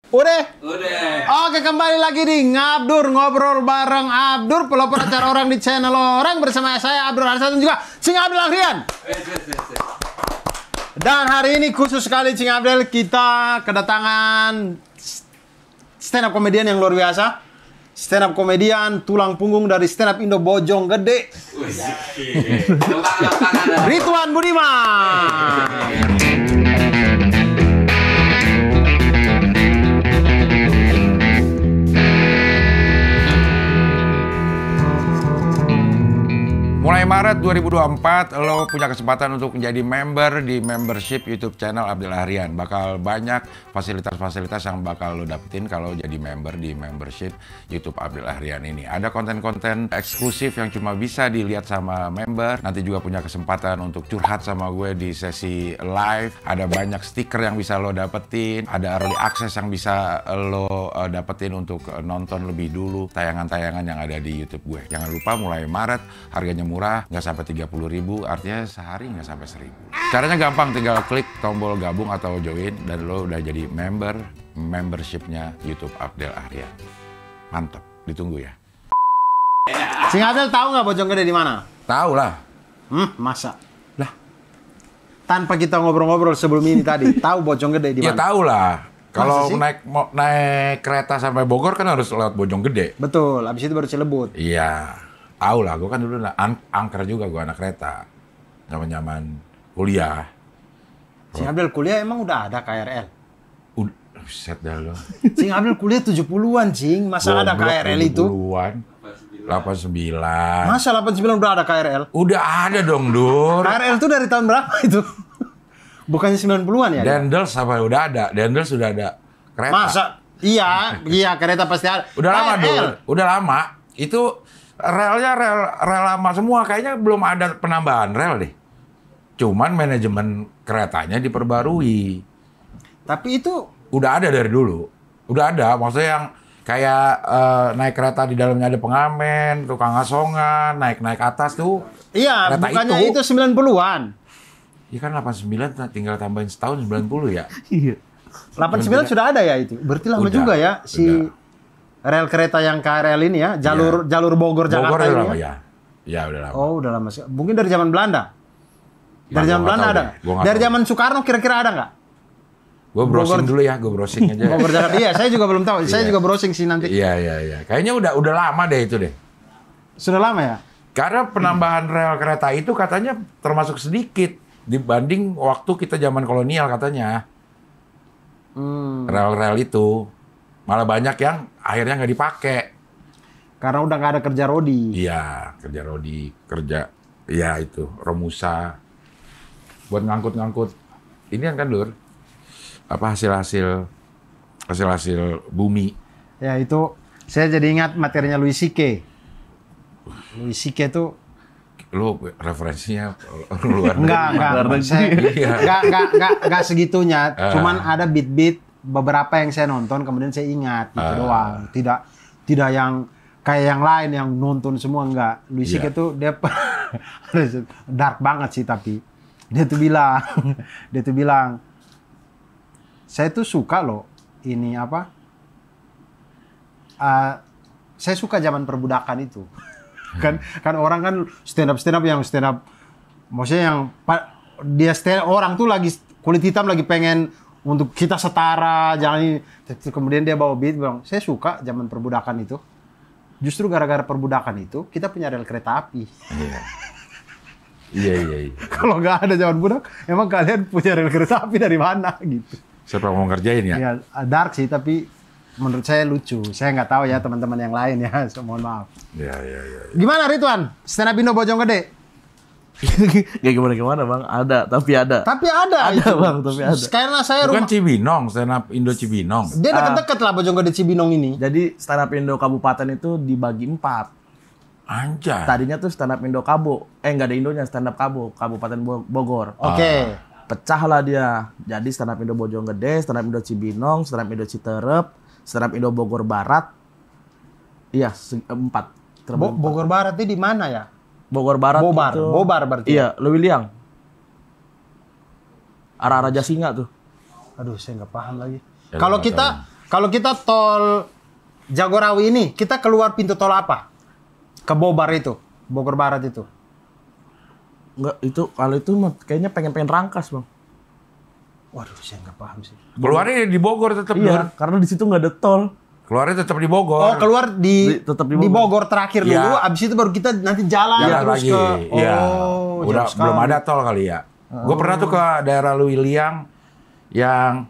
Udah? Udah. Oke, kembali lagi di Ngabdur, ngobrol bareng Abdur, pelopor acara orang di channel orang, bersama saya Abdur Harsat dan juga Cing Abdel Ahrian. Dan hari ini khusus sekali Cing Abdel, kita kedatangan stand up komedian yang luar biasa. Stand up komedian tulang punggung dari stand up Indo Bojonggede, Ridwan Budiman. Mulai Maret 2024, lo punya kesempatan untuk menjadi member di membership YouTube channel Abdel Ahrian. Bakal banyak fasilitas-fasilitas yang bakal lo dapetin kalau jadi member di membership YouTube Abdel Ahrian ini. Ada konten-konten eksklusif yang cuma bisa dilihat sama member. Nanti juga punya kesempatan untuk curhat sama gue di sesi live. Ada banyak stiker yang bisa lo dapetin. Ada early access yang bisa lo dapetin untuk nonton lebih dulu tayangan-tayangan yang ada di YouTube gue. Jangan lupa mulai Maret, harganya murah, nggak sampai 30.000, artinya sehari nggak sampai 1.000. Caranya gampang, tinggal klik tombol gabung atau join dan lo udah jadi membershipnya YouTube Abdel Ahrian. Mantap, ditunggu ya. Cing Abdel tahu nggak Bojonggede di mana? Tahu lah. Masa? Lah, Tanpa kita ngobrol-ngobrol sebelum ini tadi, tahu Bojonggede di ya mana? tahu lah. Kalau sih? naik kereta sampai Bogor kan harus lewat Bojonggede. Betul, habis itu baru Cilebut. Iya, tahu lah. Gue kan dulu angker juga, gue anak kereta. Zaman-zaman kuliah. Cing Abdel kuliah emang udah ada KRL? Set dah lo. Cing Abdel kuliah 70-an, Cing. Masa ada KRL itu? 70-an. 89. Masa 89 udah ada KRL? Udah ada dong, Dur. KRL itu dari tahun berapa itu? Bukannya 90-an ya? Dendels apa udah ada? Dendels sudah ada kereta. Masa? Iya, kereta pasti ada. Udah lama, KRL. Dur. Udah lama. Itu relnya rel lama semua. Kayaknya belum ada penambahan rel deh. Cuman manajemen keretanya diperbarui. Tapi itu Udah ada dari dulu. Udah ada. Maksudnya yang kayak naik kereta di dalamnya ada pengamen, tukang asongan, naik-naik atas tuh. iya, kereta bukannya itu 90-an. Iya kan 89 tinggal tambahin setahun 90 ya. Iya. 89 sudah ada ya itu. Berarti lama Udah, juga ya si udah. rel kereta yang KRL ini ya, jalur Bogor Bogor Jakarta udah ini lama ya. ya. Ya udah lama. Oh, udah lama sih. Mungkin dari zaman Belanda. Dari Nah, zaman gua nggak Belanda tahu ada. deh. Gua nggak Dari tahu. zaman Soekarno kira-kira ada nggak? Gue browsing Bogor- dulu ya, gue browsing aja. Bogor Jakarta. Iya, saya juga belum tahu. Saya Iya. juga browsing sih nanti. Iya. Kayaknya udah lama deh itu deh. Sudah lama ya? Karena penambahan rel kereta itu katanya termasuk sedikit dibanding waktu kita zaman kolonial katanya. Rel-rel itu malah banyak yang akhirnya nggak dipakai. Karena udah nggak ada kerja rodi. Iya, kerja rodi, kerja, ya itu Romusa buat ngangkut-ngangkut. Ini kan Dur, apa hasil-hasil bumi. Ya itu saya jadi ingat materinya Louis C.K. Louis C.K. tuh Lu referensinya luar enggak segitunya. Cuman ada beat-beat beberapa yang saya nonton kemudian saya ingat gitu doang. Tidak yang kayak yang lain yang nonton semua enggak. Louis C.K. tuh dia dark banget sih, tapi dia tuh bilang saya tuh suka loh ini apa? Saya suka zaman perbudakan itu. kan orang kan stand up yang stand up maksudnya yang dia orang tuh lagi kulit hitam lagi pengen untuk kita setara, jangan ini. Kemudian dia bawa beat bilang, "Saya suka zaman perbudakan itu. Justru gara-gara perbudakan itu kita punya rel kereta api." Iya. Kalau nggak ada zaman budak, emang kalian punya rel kereta api dari mana gitu. Siapa mau ngerjain ya? Ya, dark sih, tapi menurut saya lucu. Saya nggak tahu ya teman-teman yang lain ya, mohon maaf. Iya. Gimana Ridwan? Stand up Indo Bojonggede? Gak gimana bang, tapi ada. Tapi ada Ada, itu. Bang, tapi ada. Karena saya Bukan rumah, Cibinong, stand up Indo Cibinong. dia deket-deket lah Bojonggede Cibinong ini. Jadi stand up Indo Kabupaten itu dibagi 4. Anjay. Tadinya tuh stand up Indo Kabo. Nggak ada Indonya, stand up Kabo, Kabupaten Bogor. Oke. Pecahlah dia. Jadi stand up Indo Bojonggede, stand up Indo Cibinong, stand up Indo Citerep, stand up Indo Bogor Barat. Iya, 4. Bogor Barat itu di mana ya? Bogor Barat itu. Bobar berarti. Iya, Lewiliang. Arah-arah Jasinga tuh. Aduh, saya nggak paham lagi. Ya, Kalau nggak kita Kalau kita tol Jagorawi ini, kita keluar pintu tol apa? Ke Bobar itu, Bogor Barat itu. Enggak, itu kalau itu mah kayaknya pengen Rangkas, Bang. Waduh, saya nggak paham sih. Keluarnya di Bogor tetap Iya, karena di situ nggak ada tol. Keluarnya tetap di Bogor. Oh, keluar tetap di di Bogor. Bogor terakhir Iya. dulu, abis itu baru kita nanti jalan Jalan terus lagi. ke Iya. Udah jauh belum sekali. ada tol kali ya. Gue pernah tuh ke daerah Luwiliang yang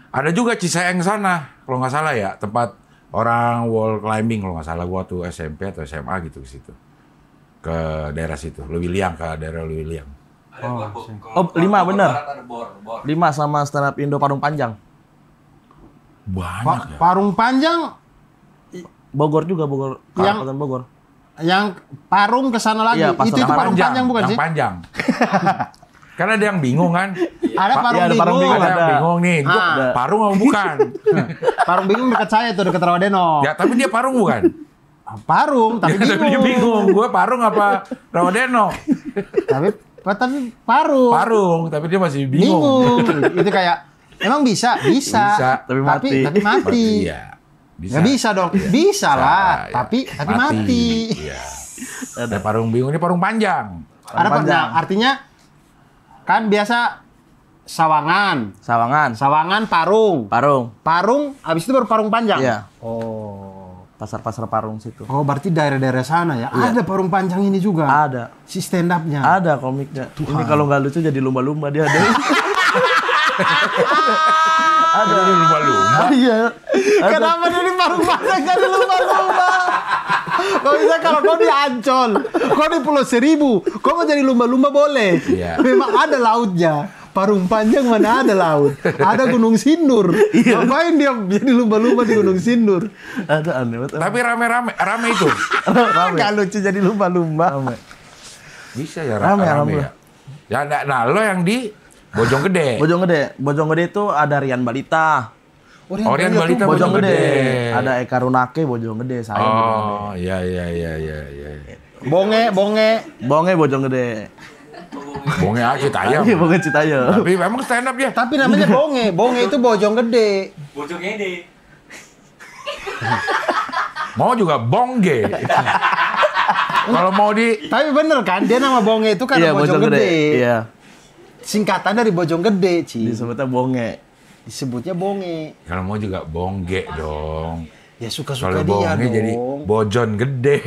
ada juga Ciseeng sana, kalau nggak salah ya, tempat orang wall climbing kalau nggak salah. Gua tuh SMP atau SMA gitu ke situ. Ke daerah situ, Luwiliang, ke daerah Luwiliang. Oh, 5 bener. 5 sama stand up Indo Parung Panjang. Banyak ya. Parung Panjang Bogor juga, Bogor. Yang- Kabupaten Bogor. yang Parung ke sana lagi. Iya, pas itu Parung Panjang bukan yang sih? panjang. Karena ada yang bingung kan. Ada Parung Iya, ada Parung Bingung. Bingung. Ada yang bingung nih, gua Ah. Parung apa bukan? Parung Bingung dekat saya tuh, dekat Rawadeno. Ya, tapi dia Parung bukan? Parung, tapi Ya, tapi dia bingung. Gue Parung apa Rawadeno? tapi Parung. Parung, tapi dia masih bingung. Itu kayak emang bisa, Bisa, tapi mati. Tapi mati. Iya. Nggak bisa dong. Bisa lah, ya. tapi mati. Iya. Ada Parung Bingung, ini Parung Panjang. Ada Panjang. nah, artinya kan biasa Sawangan, Sawangan, Parung. Parung. Habis itu baru Parung Panjang. Iya. Oh. Pasar-pasar Parung situ. Oh, berarti daerah-daerah sana ya. Iya. Ada Parung Panjang ini juga. Ada. Si stand up-nya. Ada komiknya. Ini kalau nggak lucu jadi lumba-lumba dia ada. Ada di lumba-lumba. Iya. Kenapa dari Parung Panjang jadi lumba-lumba? Kok bisa kalau kau di Ancol, kau di Pulau Seribu, kau mau jadi lumba-lumba boleh. Iya. Memang ada lautnya. Parung Panjang mana ada laut? Ada Gunung Sindur. Ngapain dia jadi lumba-lumba di Gunung Sindur? Ada aneh banget. Tapi rame itu. Gak lucu jadi lumba-lumba. Bisa ya Rame, rame ya. Ya, nah lo yang di Bojonggede. Bojonggede itu ada Rian Balita. Orian Balita Bojonggede. Bojonggede. Ada Eka Runake Bojonggede, saya Bojonggede. Oh, iya. Bonge. Bonge Bojonggede. Bonge aja tayang. Iya, Bonge Citayo. Tapi memang stand up ya. Tapi namanya Bonge. Bonge itu Bojonggede. Mau juga Bongge. Kalau mau di Tapi bener kan, dia nama Bonge itu karena Iya, Bojonggede. Iya. Singkatan dari Bojonggede, Ci. Disebutnya Bonge. Disebutnya Bonge. kalau mau juga Bongge dong. Ya suka-suka Kalau dia Bongge dong. jadi Bojon gede.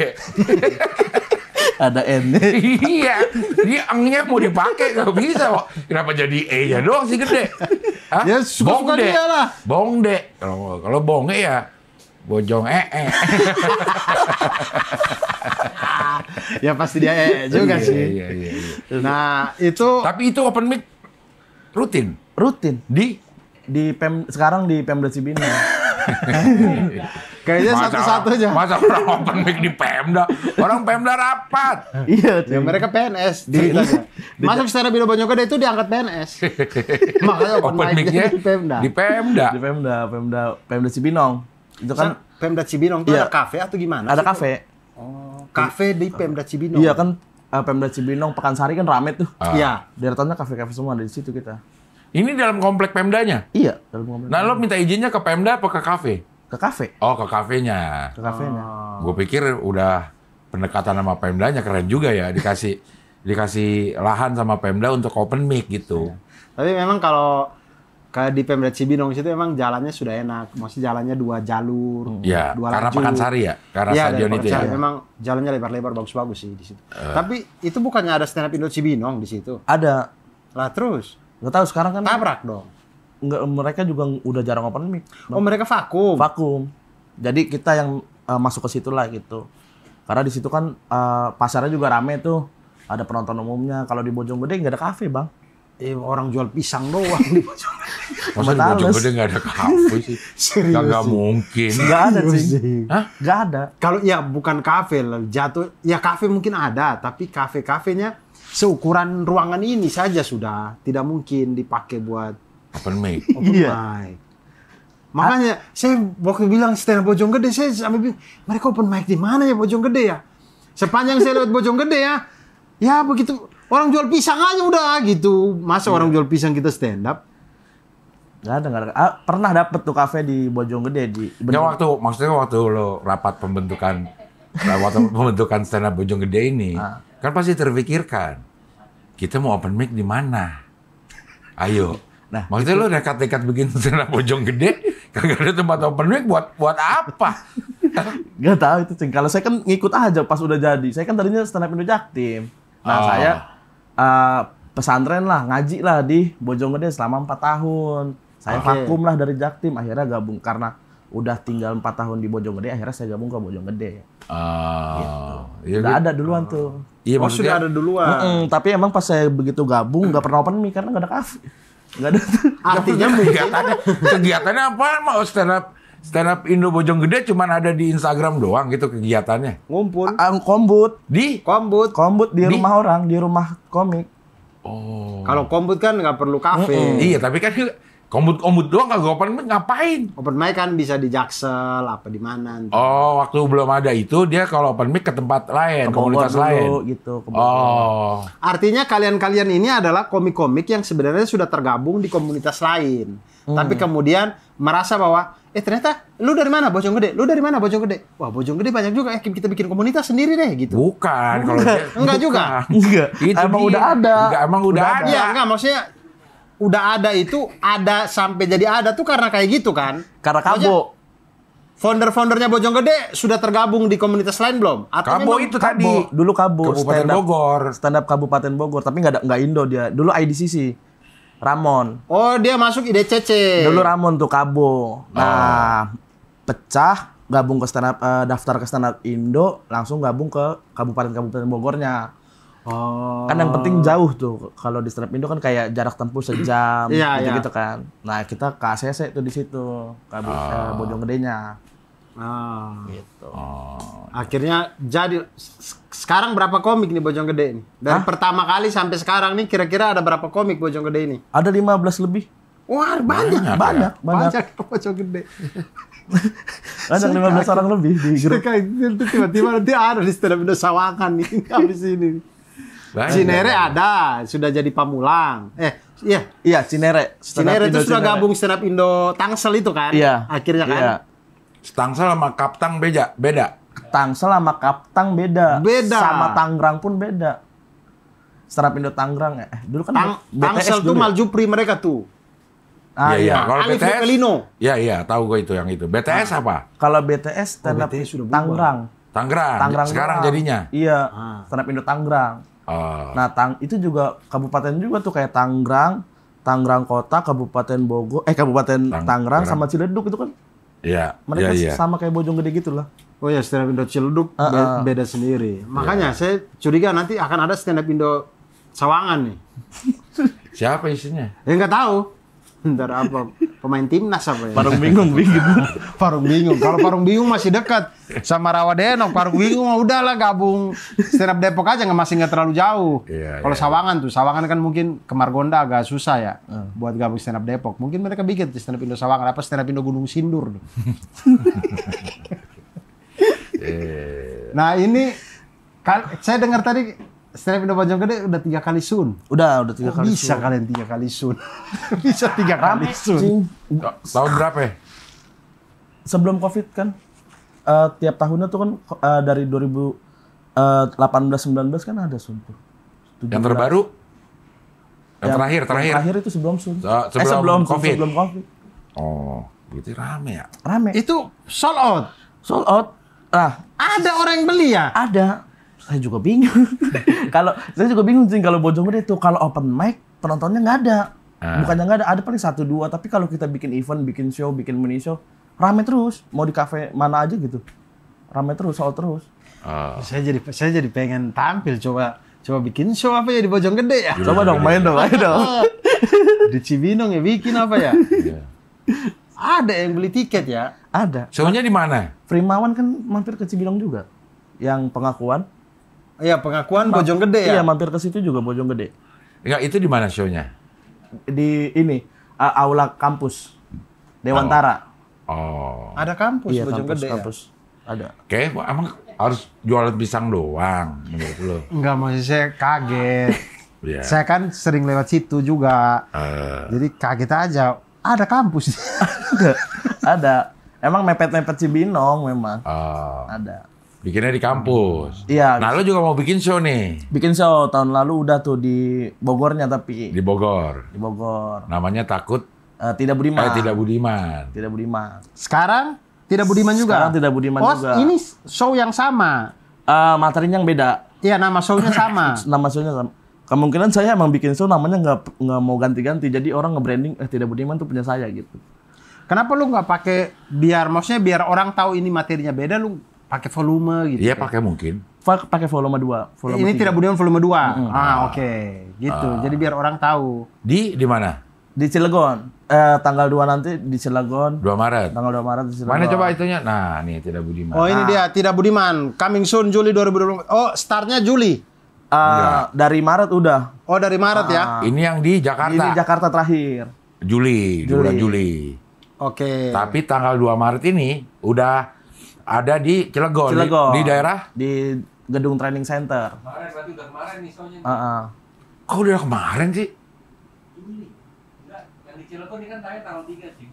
Ada N-nya. Iya, dia eng-nya mau dipakai nggak bisa kok. Kenapa jadi E-nya doang sih gede? Hah? Ya, suka-suka Bongde. dia lah. Bongde. Kalau Bonge ya Bojong Ya pasti dia juga sih. Iya. Nah, itu Tapi itu open mic rutin Rutin. di Sekarang di Pemda Cibinong. kayaknya satu-satunya. Masa orang open mic di Pemda? Orang Pemda rapat. Iya, Ya mereka PNS ceritanya. Masuk stand up Indo Bojonggede itu diangkat PNS. Makanya Open mic-nya di Pemda. di Pemda. Di Pemda Cibinong. Itu kan Pemda Cibinong itu Iya. ada kafe atau gimana? ada sih? kafe. Oh, kafe di Pemda Cibinong. Iya kan Pemda Cibinong Pekansari kan rame tuh. Iya. Deretannya kafe-kafe semua ada di situ kita. Ini dalam komplek Pemdanya. Iya, dalam komplek. Nah, lo minta izinnya ke Pemda apa ke kafe? Ke kafe, Oh, ke kafenya. ke kafenya. Gue pikir udah pendekatan sama Pemdanya keren juga ya, dikasih lahan sama Pemda untuk open mic gitu. Tapi memang kalau kayak di Pemda Cibinong situ memang jalannya sudah enak. Maksudnya jalannya 2 jalur, Ya, 2 karena lajur. Pekansari ya, karena Iya, stadion dari itu ya. Pekansari. Memang jalannya lebar-lebar bagus-bagus sih di situ. Tapi itu bukannya ada stand up Indo Cibinong di situ. Ada. Lah terus Nggak tahu sekarang kan tabrak dong. nggak, mereka juga udah jarang open mic. Oh, mereka vakum. Vakum. Jadi kita yang masuk ke situ lah gitu. Karena di situ kan pasarnya juga rame tuh. Ada penonton umumnya. Kalau di Bojonggede nggak ada kafe, Bang. Orang jual pisang doang di Bojonggede. Masa di Males. Bojonggede nggak ada kafe sih? Serius Nggak sih. mungkin. Nggak ada sih. Hah? Nggak ada. Kalau ya bukan kafe lah, jatuh ya kafe mungkin ada, tapi kafe-kafenya seukuran ruangan ini saja sudah tidak mungkin dipakai buat Open mic. open Iya. mic. Makanya saya waktu bilang stand up Bojonggede, saya sampai bilang, mereka open mic di mana ya Bojonggede ya? Sepanjang saya lewat Bojonggede ya begitu orang jual pisang aja udah gitu. Masa orang jual pisang kita stand up? Nggak ada. Pernah dapet tuh kafe di Bojonggede di. Ya maksudnya waktu lo rapat pembentukan stand up Bojonggede ini, kan pasti terpikirkan kita mau open mic di mana? Ayo. Nah, maksudnya lo nekat-nekat bikin stand up Bojonggede, kagak ada tempat open mic buat apa? Gak tahu itu, Cing. Kalau saya kan ngikut aja pas udah jadi. Saya kan tadinya stand up Indo Jaktim. Nah, saya pesantren lah, ngaji lah di Bojonggede selama 4 tahun. Saya vakum lah dari Jaktim, akhirnya gabung karena udah tinggal 4 tahun di Bojonggede, akhirnya saya gabung ke Bojonggede. Gitu. Ya, udah ada duluan tuh. Iya, sudah ada duluan. Tapi emang pas saya begitu gabung nggak pernah open mic karena nggak ada kafe. Nggak ada. Artinya kegiatannya apa? Mau stand up Indo Bojonggede cuman ada di Instagram doang gitu kegiatannya. Ngumpul. Kombut di rumah orang, di rumah komik. Oh. Kalau kombut kan nggak perlu kafe. Iya, tapi kan kombut doang kagak open mic ngapain? Open mic kan bisa di Jaksel apa di mana. Oh, waktu belum ada itu dia kalau open mic ke tempat lain, komunitas lain gitu. Artinya kalian-kalian ini adalah komik-komik yang sebenarnya sudah tergabung di komunitas lain. Tapi kemudian merasa bahwa ternyata lu dari mana Bojonggede? Lu dari mana Bojonggede? Wah, Bojonggede banyak juga. Kita bikin komunitas sendiri deh gitu. Bukan kalau enggak juga. Enggak. Emang udah ada. Emang udah ada. Iya, enggak maksudnya udah ada itu ada sampai jadi ada tuh karena kayak gitu kan? Karena Kabo. Founder-foundernya Bojonggede sudah tergabung di komunitas lain belum? Atau Kabo itu tadi. Dulu Kabo. Kabupaten Bogor. Stand up Kabupaten Bogor. Tapi nggak Indo dia. Dulu IDCC. Ramon. Oh, dia masuk IDCC. Dulu Ramon tuh Kabo. Nah, pecah. Gabung ke stand up, daftar ke stand up Indo. Langsung gabung ke Kabupaten Bogornya. Oh. Kan yang penting jauh tuh. Kalau di stand up Indo kan kayak jarak tempuh sejam gitu kan. Nah, kita ke ACC tuh di situ. Bojonggedenya. Gitu. Akhirnya jadi sekarang berapa komik nih Bojonggede ini? Dari pertama kali sampai sekarang nih kira-kira ada berapa komik Bojonggede ini? Ada 15 lebih. Wah, banyak. Banyak Bojonggede. Ada 15 orang lebih di grup. Tiba-tiba nanti ada di stand up Indo Sawangan nih habis ini. Cinere ada, sudah jadi Pamulang. Iya, Cinere. Cinere itu sudah gabung stand up Indo Tangsel itu kan? Iya. Akhirnya kan? Iya. Tangsel sama Kaptang beda. Tangsel sama Kaptang beda. Sama Tangerang pun beda. Stand up Indo Tangerang ya. Dulu kan Tangsel tuh Maljupri mereka tuh. Iya. Kalau Alif BTS, Pelino. Iya, tahu gue itu yang itu. BTS apa? Kalau BTS stand up Tangerang. Tangerang sekarang doang. Jadinya. Iya. Stand up Indo Tangerang. Nah, itu juga kabupaten juga tuh kayak Tangerang Kota, Kabupaten Bogor, Kabupaten Tangerang sama Ciledug itu kan. Iya. Mereka sama kayak Bojonggede gitu lah. Oh ya, stand up Indo Ciledug beda sendiri. Makanya saya curiga nanti akan ada stand up Indo Sawangan nih. Siapa isinya? Ya nggak tahu. Ntar apa? Pemain timnas apa ya? Parung bingung. Parung bingung. Kalau Parung bingung masih dekat sama Rawadenok. Parung bingung udahlah gabung stand up Depok aja masih nggak terlalu jauh. Kalau Sawangan kan mungkin ke Margonda agak susah ya buat gabung stand up Depok. Mungkin mereka bikin stand up Indo Sawangan apa stand up Indo Gunung Sindur. Nah ini saya dengar tadi stand up Indo Bojonggede udah 3 kali sun. Udah 3 kali sun. Bisa kalian 3 kali sun. Bisa 3 kali sun. Tahun berapa ya? Sebelum Covid kan. Tiap tahunnya tuh kan dari 2018-19 kan ada sun tuh. Yang terbaru? Yang terakhir. Yang terakhir itu sebelum sun. Sebelum COVID. Sebelum COVID. Oh, gitu rame ya? Rame. Itu sold out. Sold out. Ada orang yang beli ya? Ada. Saya juga bingung. Saya juga bingung sih kalau Bojonggede itu kalau open mic penontonnya nggak ada. Bukannya nggak ada paling 1-2. Tapi kalau kita bikin event, bikin show, bikin mini show, rame terus. Mau di kafe mana aja gitu, rame terus, soal terus. Saya jadi pengen tampil coba bikin show apa ya di Bojonggede ya. Coba dong, main dong. Di Cibinong ya bikin apa ya? Ada yang beli tiket ya? Ada. Show-nya di mana? Primawan kan mampir ke Cibinong juga. Yang pengakuan. Iya, pengakuan Bojonggede ya? Iya, mampir ke situ juga Bojonggede. Enggak, itu di mana show-nya? Di ini, aula kampus. Dewantara. Oh. Ada kampus Bojonggede kampus. Ada. Oke, emang harus jualan pisang doang menurut lo? Enggak, maksud saya kaget. Yeah. Saya kan sering lewat situ juga. Jadi kaget aja. Ada kampus. Ada. Emang mepet-mepet Cibinong memang. Oh, Ada. bikinnya di kampus. Iya. Nah, lo juga mau bikin show nih Bikin show tahun lalu udah tuh di Bogornya tapi di Bogor. di Bogor. Namanya Takut Tidak Budiman. Tidak Budiman. Tidak Budiman. Sekarang tidak Budiman juga. Sekarang Tidak Budiman juga. Ini show yang sama. Materinya yang beda. Iya, nama show-nya sama. Nama show-nya sama. Kemungkinan saya emang bikin show namanya nggak mau ganti-ganti. Jadi orang nge-branding Tidak Budiman tuh punya saya gitu. Kenapa lu nggak pakai maksudnya biar orang tahu ini materinya beda, lu pakai volume gitu? Iya, pakai mungkin. Pakai volume 2. Volume Ini 3. Tidak Budiman volume 2. Oke. Gitu. Jadi biar orang tahu. Di mana? Di Cilegon. Tanggal 2 nanti di Cilegon. 2 Maret. Tanggal 2 Maret di Cilegon. Mana coba itunya? Nah, nih Tidak Budiman. Oh, ini dia Tidak Budiman. Coming soon Juli 2020. Oh, startnya Juli. Dari Maret udah. Oh, dari Maret ya. Ini yang di Jakarta. Ini Jakarta terakhir. Juli, di bulan Juli. Oke. Tapi tanggal 2 Maret ini udah ada di Cilegon. Cilegon. Di daerah? Di Gedung Training Center. Kemarin berarti udah kemarin nih soalnya. Kok udah kemarin sih? Juli. Enggak, yang di Cilegon ini kan tayang tanggal 3 sih.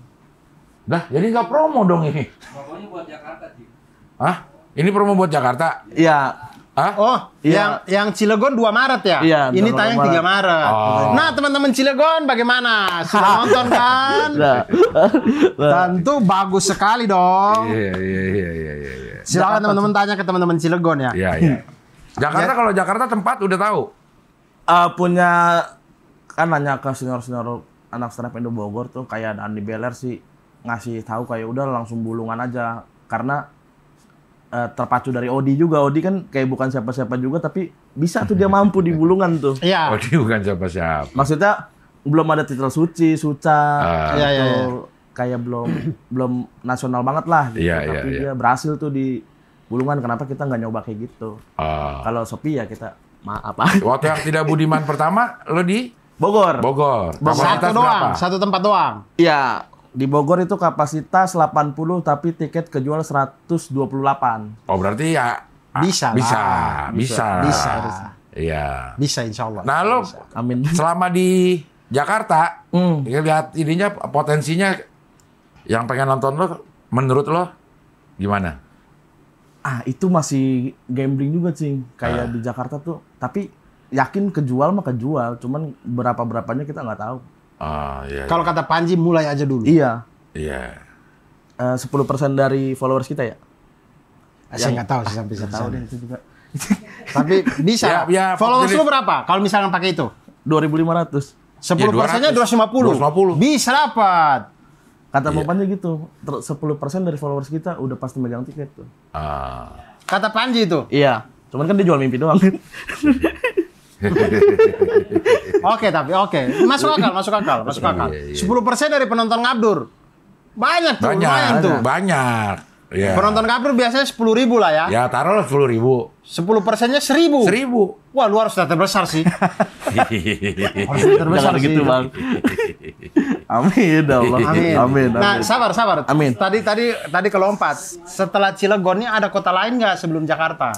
Dah, jadi nggak promo dong ini. Pokoknya buat Jakarta sih. Hah? Ini promo buat Jakarta? Iya. Hah? Oh, Iya. yang Cilegon 2 Maret ya? Iya, Ini 2 tayang 3 Maret. Oh. Nah, teman-teman Cilegon bagaimana? Sudah nonton kan? Udah. Tentu bagus sekali dong. Iya. Silakan teman-teman tanya ke teman-teman Cilegon ya. Iya. Jakarta, kalau Jakarta tempat udah tahu. Punya kan nanya ke senior-senior anak stand up Indo Bogor tuh kayak Andi Beler sih ngasih tahu kayak udah langsung Bulungan aja karena terpacu dari Odi juga. Odi kan kayak bukan siapa-siapa juga tapi bisa tuh dia mampu di Bulungan tuh. Iya. Oh, dia bukan siapa-siapa. Maksudnya belum ada titel suci, suca, Iya, iya, iya. kayak belum nasional banget lah. Gitu. Iya, Tapi iya, dia berhasil tuh di Bulungan. Kenapa kita nggak nyoba kayak gitu? Kalau Sopi ya kita apa? Waktu yang Tidak Budiman pertama, lo di Bogor. Satu Kapasitas doang, berapa? satu tempat doang. Iya, di Bogor itu kapasitas 80 tapi tiket kejual 128. Oh, berarti ya Bisa lah. bisa. Bisa. Iya. Bisa insya Allah. Nah, lo Amin. selama di Jakarta, Hmm. ya lihat ininya potensinya yang pengen nonton lo, menurut lo gimana? Itu masih gambling juga, Cing. Kayak di Jakarta tuh. Tapi yakin kejual mah kejual. Cuman berapa-berapanya kita nggak tahu. Iya. Kalau kata Panji mulai aja dulu. Iya. Iya. 10% dari followers kita ya? Saya nggak tahu sih sampai Nggak tahu sana. deh itu juga. Tapi bisa. Ya, Followers jadi- lu berapa? Kalau misalkan pakai itu? 2.500. 10%-nya 200. 250. Bisa dapat. Kata Bang Panji gitu. 10% dari followers kita udah pasti megang tiket tuh. Kata Panji itu. Iya. Cuman kan dia jual mimpi doang. Oke, tapi oke. Masuk akal. Iya. 10% dari penonton ngabdur. Banyak tuh, lumayan tuh. Banyak. Ya. Penonton ngabdur biasanya 10.000 lah ya. Ya, taruhlah 10.000. 10%-nya 1.000. 1.000. Wah, lu harus data besar sih. Harus data besar Jangan sih. gitu, Bang. Amin, Allah. Amin. Nah, amin. sabar. Amin. Tadi kelompat. Setelah Cilegon ini ada kota lain nggak sebelum Jakarta?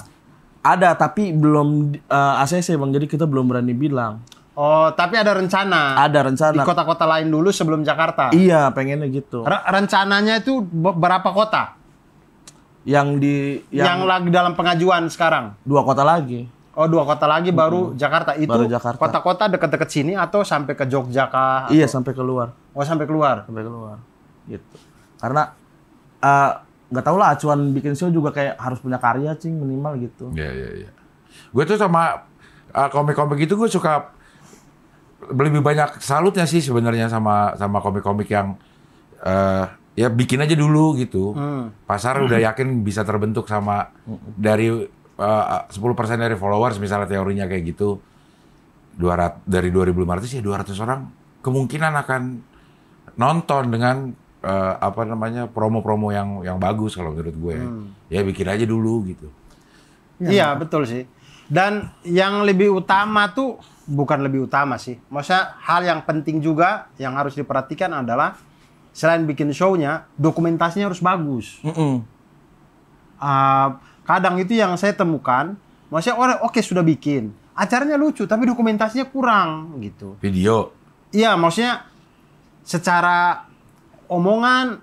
Ada, tapi belum ACC, Bang. Jadi kita belum berani bilang. Oh, tapi ada rencana. Ada rencana. Di kota-kota lain dulu sebelum Jakarta. Iya, pengennya gitu. Rencananya itu berapa kota? Yang lagi dalam pengajuan sekarang? 2 kota lagi. Oh, 2 kota lagi baru Jakarta. Itu Baru Jakarta. kota-kota deket-deket sini atau sampai ke Jogja kah? Iya, sampai keluar. Oh, sampai keluar. Gitu. Karena nggak tahu lah, acuan bikin show juga kayak harus punya karya, Cing, minimal gitu. Iya. Gue tuh sama komik-komik itu gue suka lebih banyak salutnya sih sebenarnya sama komik-komik yang ya bikin aja dulu gitu. Pasar udah yakin bisa terbentuk sama dari 10% dari followers misalnya teorinya kayak gitu. 200 dari 2.500 ya 200 orang kemungkinan akan nonton dengan promo-promo yang bagus kalau menurut gue. Ya bikin aja dulu gitu. Iya, betul sih. Dan yang lebih utama tuh bukan lebih utama sih. Maksudnya hal yang penting juga yang harus diperhatikan adalah selain bikin show-nya, dokumentasinya harus bagus. Kadang itu yang saya temukan, maksudnya orang oke sudah bikin, acaranya lucu tapi dokumentasinya kurang gitu. Video. Iya, maksudnya secara omongan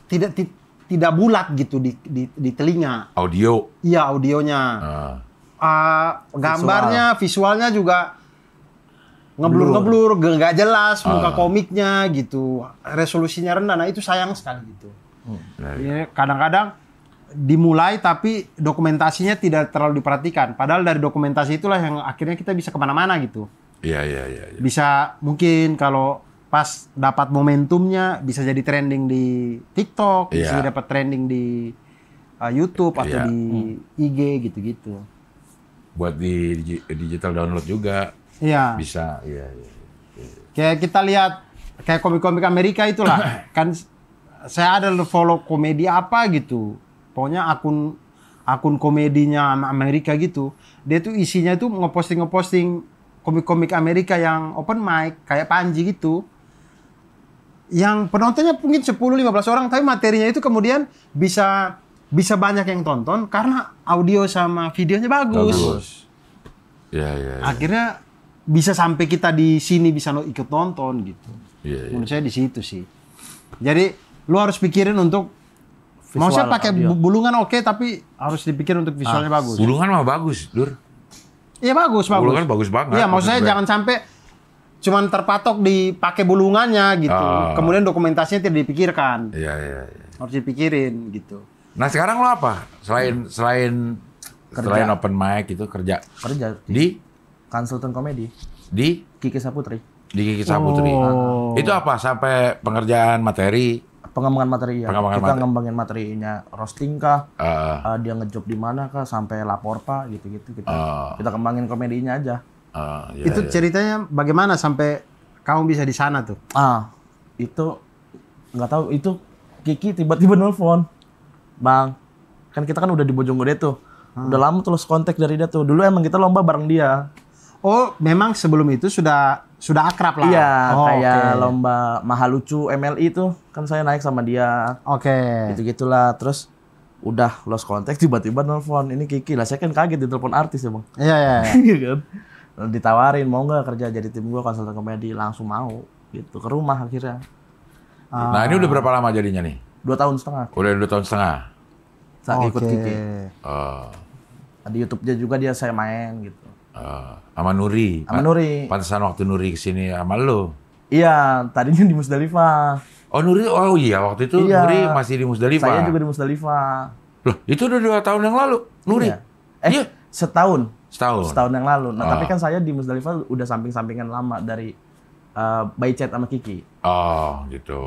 tidak bulat gitu di telinga. Audio. Iya, audionya. Gambarnya, visualnya juga ngeblur, nggak jelas muka komiknya gitu. Resolusinya rendah. Nah, itu sayang sekali gitu. Ya, kadang-kadang dimulai tapi dokumentasinya tidak terlalu diperhatikan. Padahal dari dokumentasi itulah yang akhirnya kita bisa kemana-mana gitu. Iya. Bisa mungkin kalau pas dapat momentumnya bisa jadi trending di TikTok, bisa dapat trending di YouTube atau di IG gitu-gitu. Buat di digital download juga. Iya. Bisa. Iya. Kayak kita lihat kayak komik-komik Amerika itulah. Kan saya ada follow komedi apa gitu. Pokoknya akun komedinya Amerika gitu. Dia tuh isinya tuh ngeposting komik-komik Amerika yang open mic kayak Panji gitu. Yang penontonnya mungkin 10-15 orang, tapi materinya itu kemudian bisa banyak yang tonton karena audio sama videonya bagus. Iya. Akhirnya bisa sampai kita di sini bisa ikut nonton gitu. Iya. Menurut saya di situ sih. Jadi lu harus pikirin untuk mau saya pakai bulungan oke, tapi harus dipikir untuk visualnya bagus. Bulungan mah bagus, Dur. Iya bagus. Bulungan bagus banget. Iya, maksud saya jangan sampai cuman terpatok dipakai bulungannya gitu. Kemudian dokumentasinya tidak dipikirkan. Iya. Harus dipikirin gitu. Nah, sekarang lo apa? Selain open mic itu kerja di konsultan komedi di Kiki Saputri. Di Kiki Saputri. Itu apa? Sampai pengerjaan materi, pengembangan materi ya. Pengembangan Kita ngembangin materinya, roasting kah, dia ngejob di mana kah, sampai lapor pak, gitu-gitu. Kita kembangin komedinya aja. Itu ceritanya bagaimana sampai kamu bisa di sana tuh? Itu nggak tahu. Itu Kiki tiba-tiba nelfon, Bang, kan kita kan udah di Bojonggede tuh. Udah lama tuh lost kontak dari dia tuh. Dulu emang kita lomba bareng dia. Oh, memang sebelum itu sudah akrab lah. Iya, kayak lomba Mahalucu MLI tuh kan saya naik sama dia. Gitu-gitulah. Terus udah lost contact tiba-tiba nelfon, ini Kiki lah. Saya kan kaget ditelepon artis ya, Bang. Iya. Iya kan. Ditawarin mau nggak kerja jadi tim gua konsultan komedi, langsung mau gitu ke rumah akhirnya. Nah, ini udah berapa lama jadinya nih? 2 tahun setengah. Udah 2 tahun setengah. Saat ikut Kiki. Di YouTube-nya juga dia saya main gitu. Sama Nuri. Sama Nuri. Pantesan waktu Nuri kesini sama lo. Iya, tadinya di Musdalifah. Oh Nuri, waktu itu Nuri masih di Musdalifah. Saya juga di Musdalifah. Loh, itu udah 2 tahun yang lalu, Nuri. Iya. Setahun yang lalu. Nah, tapi kan saya di Musdalifah udah samping-sampingan lama dari by chat sama Kiki. Gitu.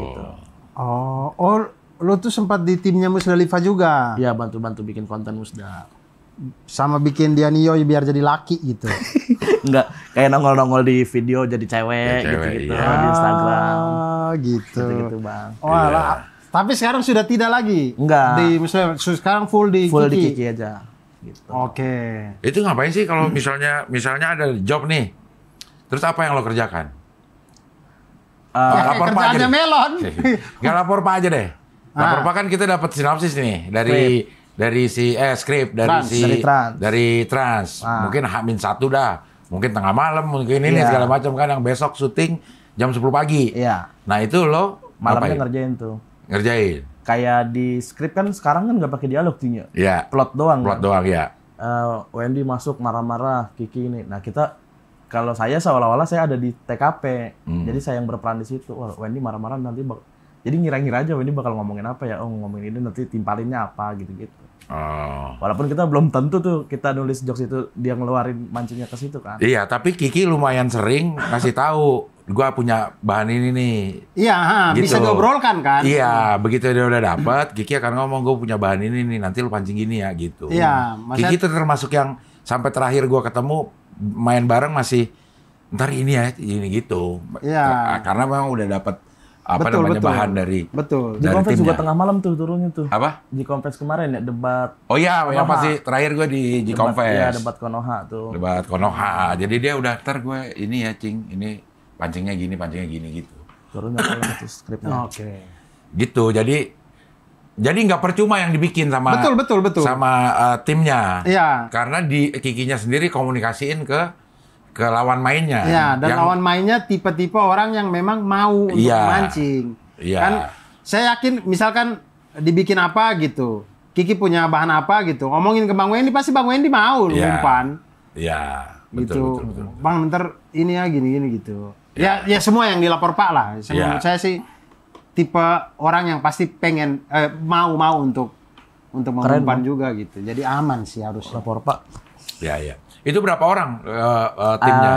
Lo tuh sempat di timnya Musdalifah juga? Iya, bantu-bantu bikin konten Musda. Sama bikin dia Nio biar jadi laki gitu. Enggak, kayak nongol-nongol di video jadi cewek gitu-gitu di Instagram. Gitu. Gitu, Bang. Tapi sekarang sudah tidak lagi. Enggak. Sekarang full di Kiki aja. Gitu. Itu ngapain sih kalau misalnya ada job nih? Terus apa yang lo kerjakan? Lapor Pak aja Melon. Nggak lapor Pak aja deh. Lapor Pak kan kita dapat sinopsis nih dari skrip dari Trans. Mungkin H-1 dah. Mungkin tengah malam, mungkin ini segala macam kan yang besok syuting jam 10 pagi. Iya. Nah, itu lo malamnya ngerjain tuh. Kayak di skrip kan sekarang kan nggak pakai dialog tuh. Iya. Plot doang. Ya. Wendy masuk marah-marah, Kiki ini. Nah, kalau saya seolah-olah saya ada di TKP. Jadi saya yang berperan di situ. Wah, Wendy marah-marah nanti jadi ngira-ngira aja Wendy bakal ngomongin apa ya. Ngomongin ini nanti timpalinnya apa gitu-gitu. Walaupun kita belum tentu tuh kita nulis jokes itu dia ngeluarin mancingnya ke situ kan. Iya, tapi Kiki lumayan sering ngasih tahu, gua punya bahan ini nih. Iya, gitu. Bisa diobrolkan kan? Iya, begitu dia udah dapat, Kiki akan ngomong gua punya bahan ini nih, nanti lu pancing gini ya gitu. Iya, Kiki itu termasuk yang sampai terakhir gua ketemu main bareng masih ntar ini ya, ini gitu. Iya. Karena memang udah dapat bahan dari Di Konfes juga tengah malam tuh turunnya tuh. Apa? Di Konfes kemarin ya debat. Oh iya, yang pasti terakhir gue di Konfes. Iya, debat Konoha tuh. Debat Konoha. Jadi dia udah ntar gue ini ya Cing, ini pancingnya gini gitu. Turunnya kalau itu skripnya. Gitu. Jadi nggak percuma yang dibikin sama betul. sama timnya. Iya. Karena di Kikinya sendiri komunikasiin ke ke lawan mainnya. Ya, dan lawan mainnya tipe-tipe orang yang memang mau untuk memancing. Iya. Kan saya yakin misalkan dibikin apa gitu, Kiki punya bahan apa gitu, ngomongin ke Bang Wendy pasti Bang Wendy mau umpan. Iya, Gitu. betul. Bang, ntar ini ya gini gitu. Ya semua yang dilapor Pak lah. Menurut saya sih tipe orang yang pasti pengen mau untuk mengumpan juga gitu. Jadi aman sih harus. Lapor Pak. Iya. Itu berapa orang timnya?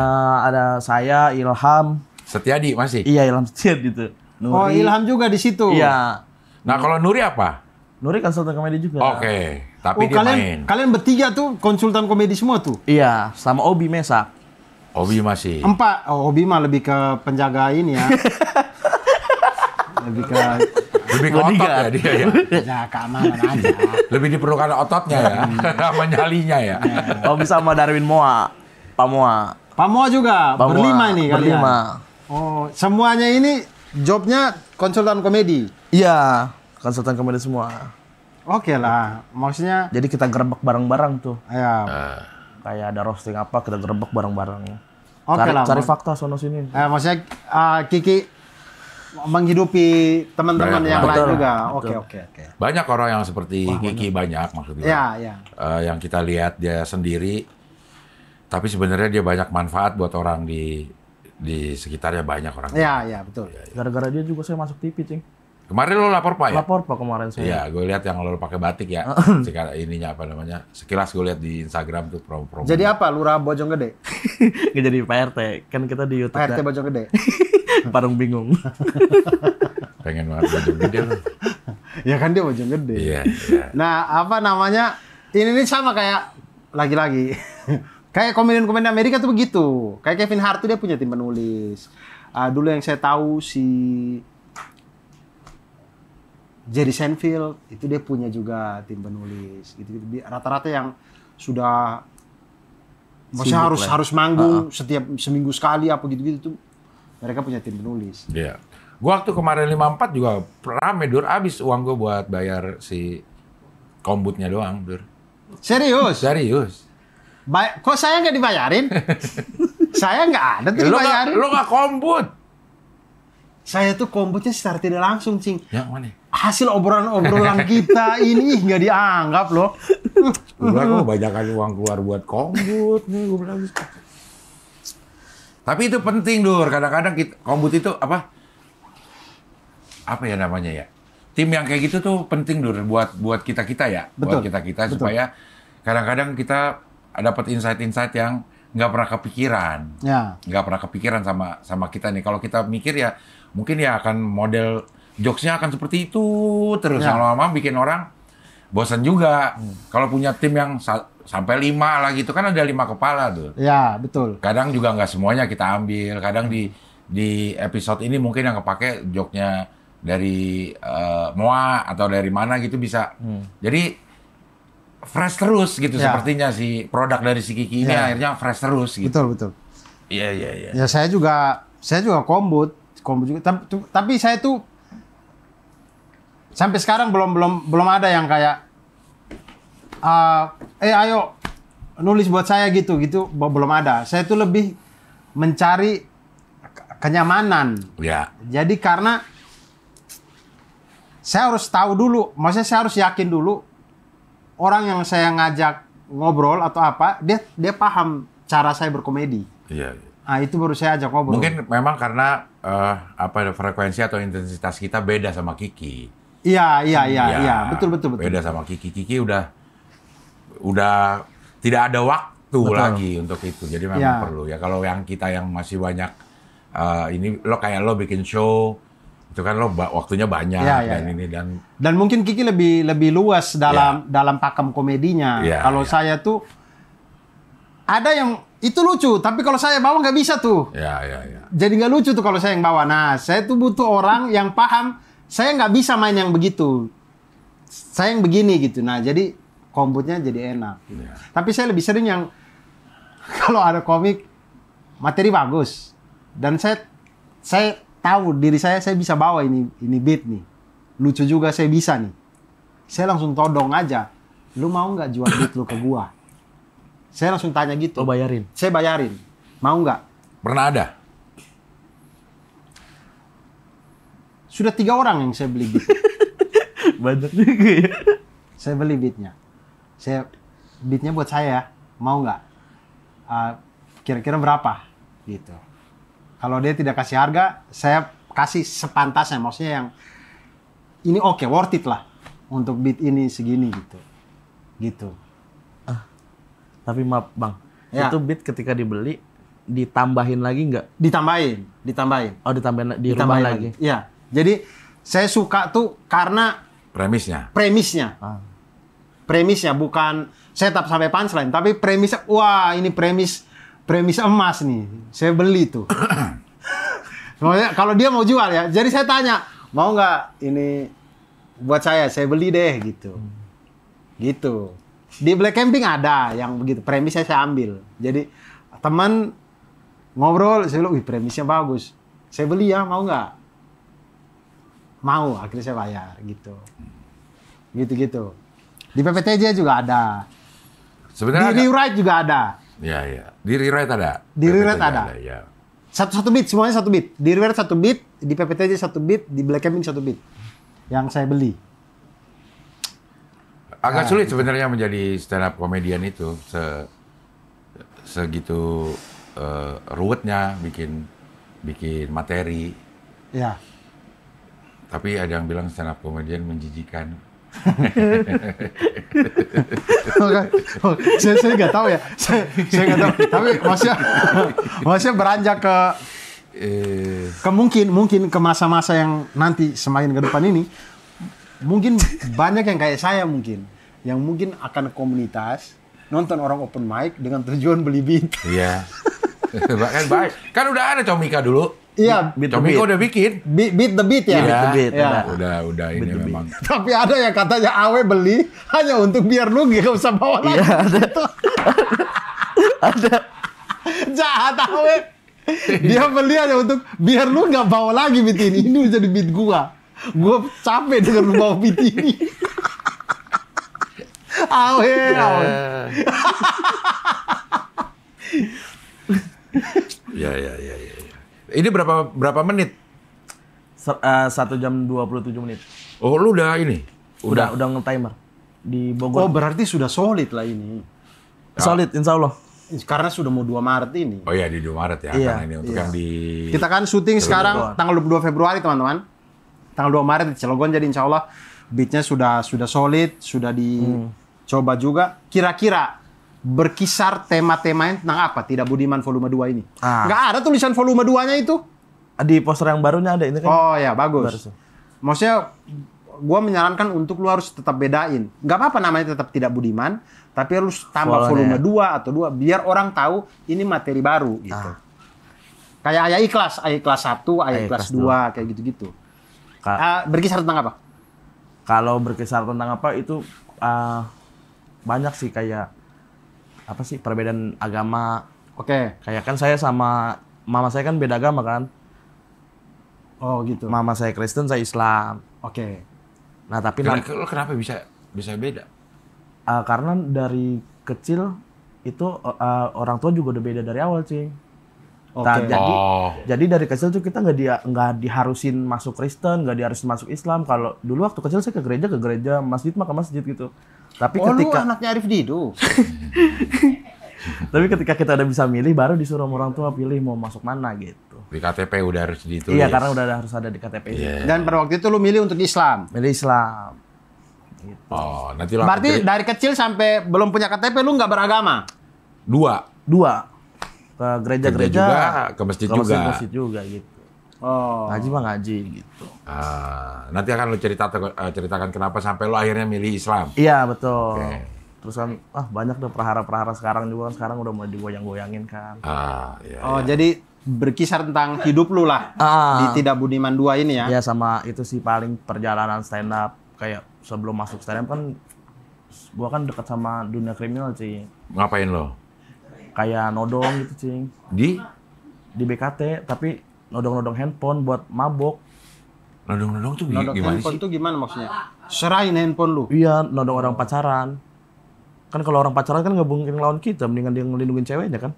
Ada saya, Ilham. Setiadi masih? Iya, Ilham Setiadi gitu. Nuri. Oh, Ilham juga di situ. Iya. Nah, kalau Nuri apa? Nuri konsultan komedi juga. Oke, tapi dia main. Kalian bertiga tuh konsultan komedi semua tuh? Iya, sama Obi Mesa. Obi masih. 4. Oh, Obi mah lebih ke penjaga ini ya. Lebih ke otot ya dia ya. ya keamanan aja. Lebih diperlukan ototnya ya, sama nyalinya ya. Obi sama Darwin Moa. Pak Moa. Pak Moa juga Pak Moa. berlima nih kalian. Berlima. Oh, semuanya ini jobnya konsultan komedi. Iya, konsultan komedi semua. Oke lah, maksudnya Jadi kita gerebek bareng-bareng tuh. ya. Kayak ada roasting apa, kita gerebek bareng-bareng. Oke lah. Cari fakta sono sini. Maksudnya Kiki menghidupi teman-teman Banyak yang banget. lain Betul. juga. Betul. Oke. Banyak orang yang seperti Kiki banyak maksudnya. Ya. Yang kita lihat dia sendiri, tapi sebenarnya dia banyak manfaat buat orang di sekitarnya banyak orang. Ya, betul. Gara-gara dia juga saya masuk TV, Cing. Kemarin lo lapor Pak ya? Lapor Pak kemarin saya. Iya, gue lihat yang lo pakai batik ya. Sekarang ininya apa namanya? Sekilas gue lihat di Instagram tuh promo-promo. Jadi apa? Lurah Bojonggede? Nggak jadi PRT. Kan kita di YouTube. PRT Bojonggede. Parung bingung. Pengen banget baju gede lo. Ya kan dia Bojonggede. Iya. Nah, apa namanya? Ini sama kayak lagi-lagi. Kayak komedian-komedian Amerika tuh begitu. Kayak Kevin Hart tuh dia punya tim penulis. Dulu yang saya tahu si Jerry Seinfeld itu dia punya juga tim penulis gitu. Rata-rata yang sudah maksudnya Sibuk lah. harus manggung setiap seminggu sekali apa gitu-gitu tuh mereka punya tim penulis. Iya. Gua waktu kemarin 54 juga rame Dur, habis uang gua buat bayar si kombutnya doang, Dur. Serius? Serius. Kok saya nggak dibayarin? Saya nggak ada tuh dibayarin. Lo nggak kombut. Saya tuh kombutnya secara tidak langsung, Cing. Yang mana? Hasil obrolan kita ini nggak dianggap loh. Gue bilang, banyakan uang keluar buat kombut nih, gue bilang gitu. Tapi itu penting, Dur. Kadang-kadang kombut itu apa ya namanya ya? Tim yang kayak gitu tuh penting, Dur, buat kita-kita ya. Betul. Buat kita-kita Betul. supaya kadang-kadang kita dapat insight-insight yang nggak pernah kepikiran. Ya. Nggak pernah kepikiran sama kita nih. Kalau kita mikir ya, mungkin ya akan model jokesnya akan seperti itu terus. Ya. Yang lama-lama bikin orang bosan juga. Kalau punya tim yang sampai 5 lah gitu, kan ada 5 kepala tuh. Ya, betul. Kadang juga nggak semuanya kita ambil. Kadang di episode ini mungkin yang kepake joknya dari Moa atau dari mana gitu bisa. Jadi fresh terus gitu Ya. sepertinya si produk dari si Kiki ini Ya. akhirnya fresh terus gitu. Betul. Iya. Ya saya juga kombut juga. Tapi saya tuh sampai sekarang belum ada yang kayak ayo nulis buat saya gitu belum ada. Saya tuh lebih mencari kenyamanan. Ya. Jadi karena saya harus tahu dulu, maksudnya saya harus yakin dulu orang yang saya ngajak ngobrol atau apa, dia paham cara saya berkomedi. Iya. Itu baru saya ajak ngobrol. Mungkin memang karena frekuensi atau intensitas kita beda sama Kiki. Iya, betul. Beda sama Kiki. Kiki udah tidak ada waktu lagi untuk itu. Jadi memang Ya. perlu ya. Kalau yang kita yang masih banyak ini lo bikin show itu kan lo waktunya banyak Ya. ini Dan mungkin Kiki lebih luas dalam pakem komedinya. Ya, Kalau ya. saya tuh ada yang itu lucu, tapi kalau saya bawa nggak bisa tuh. ya. Jadi nggak lucu tuh kalau saya yang bawa. Nah, saya tuh butuh orang yang paham. Saya nggak bisa main yang begitu. Saya yang begini gitu. Nah, jadi kombutnya jadi enak. Gitu. Ya. Tapi saya lebih sering yang kalau ada komik materi bagus dan saya tahu diri saya bisa bawa ini beat nih. Lucu juga saya bisa nih. Saya langsung todong aja. Lu mau nggak jual beat lu ke gua? Saya langsung tanya gitu. Lo bayarin. Saya bayarin. Mau nggak? Pernah ada? Sudah 3 orang yang saya beli beat. Banyak juga ya. Saya beli beatnya. Beatnya buat saya. Mau nggak? Kira-kira berapa? Gitu. Kalau dia tidak kasih harga, saya kasih sepantasnya. Maksudnya yang ini oke, worth it lah. Untuk beat ini segini gitu. Gitu. Tapi maaf Bang, Ya. itu beat ketika dibeli ditambahin lagi nggak? Ditambahin. Oh ditambahin di rumah Ditambahin lagi. Iya. Jadi saya suka tuh karena Premisnya? premisnya. Premisnya bukan setup sampai punchline, tapi premisnya, wah ini premis emas nih. Saya beli tuh. Soalnya kalau dia mau jual ya, jadi saya tanya, mau nggak ini buat saya beli deh gitu. Gitu. Di Black Camping ada yang begitu, premisnya saya ambil. Jadi teman ngobrol, saya bilang, wih premisnya bagus. Saya beli ya, mau nggak? Mau, akhirnya saya bayar gitu. Gitu-gitu. Di PPTJ juga ada. Sebenarnya Di Rewrite juga ada. Iya. Di Rewrite ada? Di Rewrite ada. Ya. Satu beat, semuanya 1 beat. Di Rewrite 1 beat, di PPTJ 1 beat, di Black Camping 1 beat. Yang saya beli. Agak sulit sebenarnya menjadi stand up comedian itu. Segitu ruwetnya bikin materi. Ya. Tapi ada yang bilang stand up comedian menjijikan. saya nggak tahu ya. Saya nggak tahu. Tapi maksudnya beranjak ke mungkin ke masa-masa yang nanti semakin ke depan ini, mungkin banyak yang kayak saya yang mungkin akan komunitas nonton orang open mic dengan tujuan beli beat. Iya. Bahkan baik. Kan udah ada Comika dulu. Iya, Comika udah bikin. beat the beat ya. Iya. Beat, Ya. Udah ini memang. Tapi ada yang katanya Awe beli hanya untuk biar lu gak usah bawa lagi. Iya, ada. Ada. Jahat Awe. Dia beli hanya untuk biar lu gak bawa lagi beat ini. Ini jadi beat gua. Gua capek dengan lu bawa beat ini. Awe. Ya. Ini berapa menit? 1 jam 27 menit. Oh, lu udah ini? Udah nge-timer di Oh, Bogor. berarti sudah solid lah ini. Solid, insya Allah. Karena sudah mau 2 Maret ini. Oh iya, di 2 Maret ya. Iya. Karena ini untuk yang di... Kita kan syuting sekarang tanggal 22 Februari, teman-teman. Tanggal 2 Maret di Cilegon, jadi insya Allah beatnya sudah solid, sudah dicoba juga. Kira-kira berkisar tema-temanya tentang apa? Tidak Budiman volume 2 ini. Nggak ada tulisan volume 2-nya itu. Di poster yang barunya ada ini kan. Oh ya, bagus. Baru. Maksudnya, gue menyarankan untuk lu harus tetap bedain. Nggak apa-apa namanya tetap Tidak Budiman, tapi harus tambah volume 2 atau 2, biar orang tahu ini materi baru gitu. Kayak ayat ikhlas 1, ayat ikhlas 2, kayak gitu-gitu. Berkisar tentang apa? Kalau berkisar tentang apa itu banyak sih, kayak apa sih, perbedaan agama. Oke. Kayak kan saya sama mama saya kan beda agama kan. Oh gitu. Mama saya Kristen, saya Islam. Oke. Nah tapi Kenapa bisa beda? karena dari kecil itu orang tua juga udah beda dari awal sih. Nah, jadi dari kecil tuh kita nggak diharusin masuk Kristen, nggak diharusin masuk Islam. Kalau dulu waktu kecil saya ke gereja, masjid mah ke masjid gitu. Tapi ketika lu anaknya Arif Didu. Tapi ketika kita udah bisa milih, baru disuruh sama orang tua pilih mau masuk mana gitu. Di KTP udah harus ditulis. Iya, karena udah harus ada di KTP. Iya. Dan pada waktu itu lu milih untuk Islam. Milih Islam. Gitu. Oh, nanti lah. Berarti dari kecil sampai belum punya KTP lu nggak beragama? 2. Ke gereja-gereja, juga, ke masjid juga. Masjid juga gitu. Oh. Ngaji mah ngaji gitu. Nanti akan lu ceritakan kenapa sampai lu akhirnya milih Islam. Iya, betul. Oke. Terus kan banyak deh prahara-prahara sekarang juga kan, sekarang udah mulai digoyang-goyangin kan. Iya. Oh, jadi berkisar tentang hidup lu lah di Tidak Budiman 2 ini ya. Iya, sama itu sih paling perjalanan stand up. Kayak sebelum masuk stand up kan gua kan dekat sama dunia kriminal sih. Ngapain lo? Kayak nodong gitu, Cing. Di BKT, tapi nodong-nodong handphone buat mabok. nodong-nodong tuh Nodong gimana handphone sih? tuh gimana maksudnya? Serahin handphone lu. Iya, nodong orang pacaran. Kan kalau orang pacaran kan nggak mungkin lawan kita, mendingan dia ngelindungin ceweknya kan.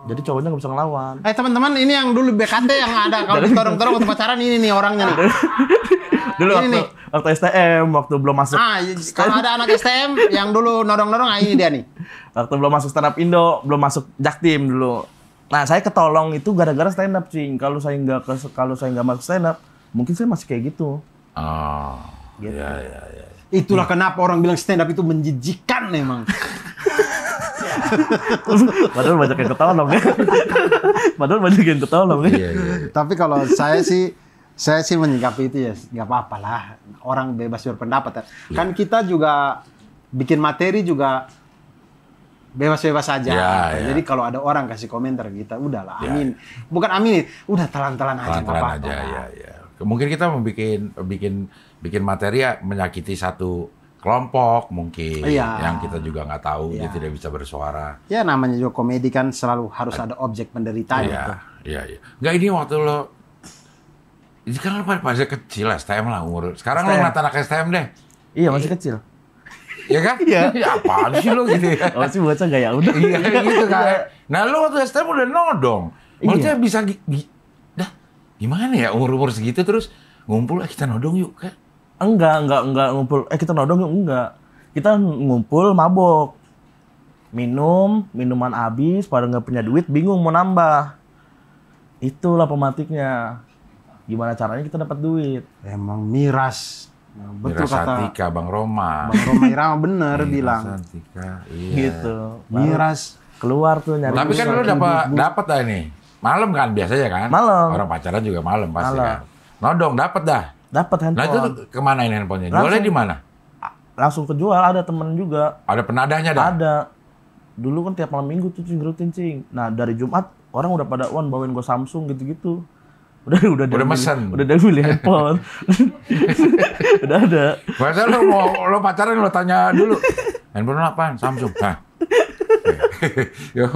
Jadi cowoknya nggak bisa ngelawan. Teman-teman, ini yang dulu BKT yang ada kalau ditodong-todong waktu pacaran ini nih orangnya nih. Dulu Ini waktu STM, waktu belum masuk. Kalau ada anak STM yang dulu nodong-nodong, ini dia nih. Waktu belum masuk stand up Indo, belum masuk Jaktim dulu. Nah, saya ketolong itu gara-gara stand up, Cing. Kalau saya nggak masuk stand up, mungkin saya masih kayak gitu. Oh. Gitu. Ya. Itulah kenapa orang bilang stand up itu menjijikan memang. Padahal banyak yang ketolong ya. Iya. Tapi kalau saya sih menyikapi itu ya nggak apa-apa lah. Orang bebas berpendapat. Kan kita juga bikin materi juga bebas-bebas saja. Ya. Jadi kalau ada orang kasih komentar kita, udahlah amin. Bukan amin, udah telan-telan aja. Telan-telan aja, ya. Mungkin kita mau bikin materi ya menyakiti satu kelompok mungkin yang kita juga nggak tahu, dia tidak bisa bersuara. Ya namanya juga komedi kan selalu harus ada objek penderitaan gitu. Iya. Nggak, ini waktu lo, ini kan lo pada kecil STM lah umur. Sekarang lo ngeliat anak STM deh. Iya, masih kecil. Iya kan? Iya. Ya apaan sih lo gitu ya? Oh sih bocah gak ya udah. Iya gitu kan. Nah lo waktu STM udah nodong. Maksudnya bisa gimana ya umur segitu terus ngumpul kita nodong yuk kan? Enggak ngumpul. Kita nodong yuk enggak. Kita ngumpul mabok. Minuman habis, pada nggak punya duit, bingung mau nambah. Itulah pematiknya. Gimana caranya kita dapat duit? Emang miras. Nah, betul Miras kata Satika, Bang Roma. Bang Roma Irama bener bilang. Satika, iya. Gitu. Miras. Keluar tuh nyari. Tapi kan lo dapat dah ini. Malam kan biasanya kan? Malam. Orang pacaran juga malam pasti Malam. kan. Nodong dapat dah. Dapat handphone. Nah itu kemana ini handphonenya? Jualnya di mana? Langsung kejual, ada temen juga. Ada penadanya dah? Ada. Dulu kan tiap malam minggu tuh rutin, Cing. Nah, dari Jumat orang udah pada bawain gue Samsung gitu-gitu. Udah mesen. Udah beli handphone. Udah ada. Masa lo pacaran lo tanya dulu. Handphone lo apaan? Samsung. Nah. Yo,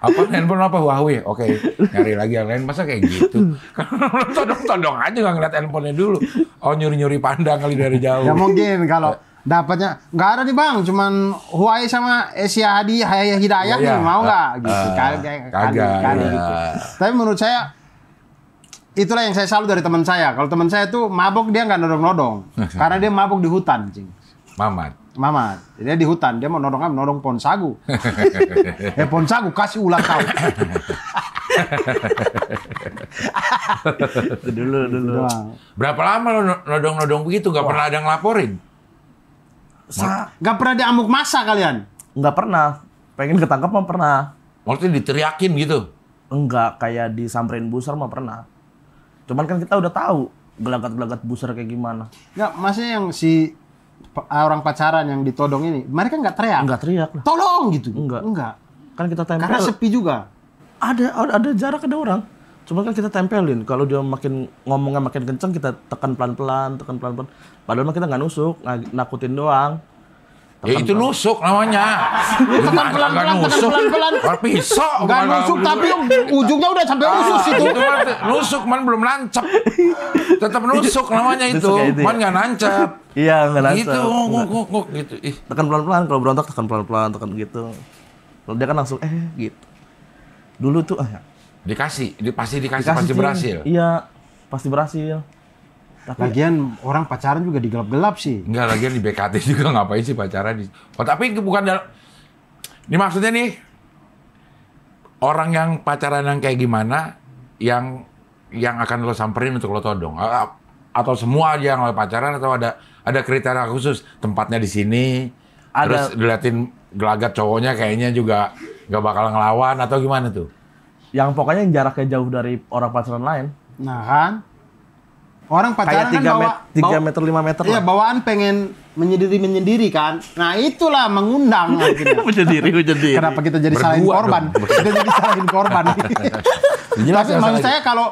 handphone apa? Huawei. Oke, nyari lagi yang lain. Masa kayak gitu? Lo todong-todong aja nggak ngeliat handphonenya dulu. Oh, nyuri-nyuri pandang kali dari jauh. Ya mungkin kalau dapatnya nggak ada nih Bang, cuman Huawei sama Asia Hidayah nih, mau nggak? Gitu. Kagak. Gitu. Tapi menurut saya itulah yang saya salut dari teman saya. Kalau teman saya tuh mabok, dia nggak nodong-nodong. Karena dia mabok di hutan, Cing. Mamat. Dia di hutan, dia mau nodong pohon sagu. Pohon sagu kasih ulang kau. dulu. Berapa lama lo nodong-nodong begitu? Gak pernah ada yang ngelaporin? Gak pernah diamuk masa kalian? Nggak pernah. Pengen ketangkap mah pernah. Maksudnya diteriakin gitu? Enggak, kayak disamperin buser mah pernah. Cuman kan kita udah tahu gelagat-gelagat buser kayak gimana. Nggak, maksudnya yang si orang pacaran yang ditodong ini, mereka nggak teriak? Nggak teriak lah. Tolong gitu? Enggak. Kan kita tempel. Karena sepi juga? Ada jarak, ada orang. Cuma kan kita tempelin. Kalau dia ngomongnya makin kenceng, kita tekan pelan-pelan. Padahal mah kita nggak nusuk, nakutin doang. Ya itu nusuk namanya. Tekan pelan-pelan. Pisau. Nggak nusuk, tapi ujungnya udah sampai usus itu. Nusuk, man belum nancep. Tetap nusuk namanya itu. Man nggak nancep. Iya, nggak nancep. Gitu, nguk gitu. Tekan pelan-pelan, kalau berontak tekan pelan-pelan, tekan gitu. Kalau dia kan langsung gitu. Dulu tuh pasti berhasil. Iya, pasti berhasil. Tapi Lagian orang pacaran juga digelap-gelap sih. Enggak, lagian di BKT juga ngapain sih pacaran. Tapi bukan ini maksudnya nih, orang yang pacaran yang kayak gimana yang akan lo samperin untuk lo todong? Atau semua aja yang lo pacaran, atau ada kriteria khusus? Tempatnya di sini, terus diliatin gelagat cowoknya kayaknya juga nggak bakal ngelawan, atau gimana tuh? Yang pokoknya yang jaraknya jauh dari orang pacaran lain. Nah kan, orang pacaran kayak 3 meter 5 meter iya, lah. bawaan pengen menyendiri kan. Nah itulah mengundang akhirnya. Menyendiri. Kenapa kita jadi salahin korban? Kita jadi salahin korban. Tapi maksud saya kalau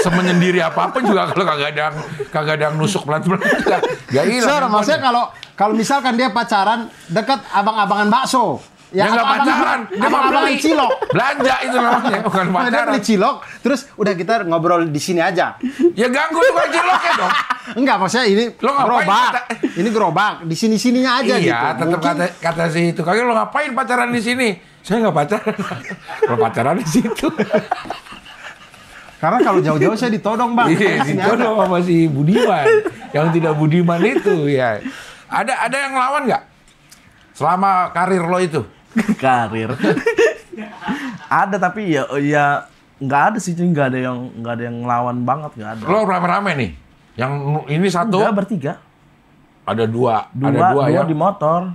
semenyendiri apapun juga kalau kagak ada yang nusuk pelan-pelan gak hilang. Maksudnya kalau misalkan dia pacaran dekat abang-abangan bakso. Ya nggak pacaran, dia mau abang beli cilok. belanja itu namanya, bukan Dia pacaran. beli cilok, terus udah kita ngobrol di sini aja. Ya ganggu tuh kan ciloknya dong. Enggak, maksudnya ini Lo ngapain gerobak. kata- Ini gerobak, di sini-sininya aja gitu. Iya, tetap Mungkin- kata si itu. Kagak lo ngapain pacaran di sini? Saya nggak pacaran. Lo pacaran di situ. Karena kalau jauh-jauh saya ditodong, Bang. Iya, Di sini itu aja. lo sama si Budiman. Yang tidak Budiman itu ya. Ada yang ngelawan nggak? Selama karir lo itu? Karir. Ada tapi ya nggak ada sih, nggak ada yang ngelawan banget, nggak ada. Lo rame-rame nih. Yang ini satu, Enggak, bertiga. ada dua Dua ya. di motor.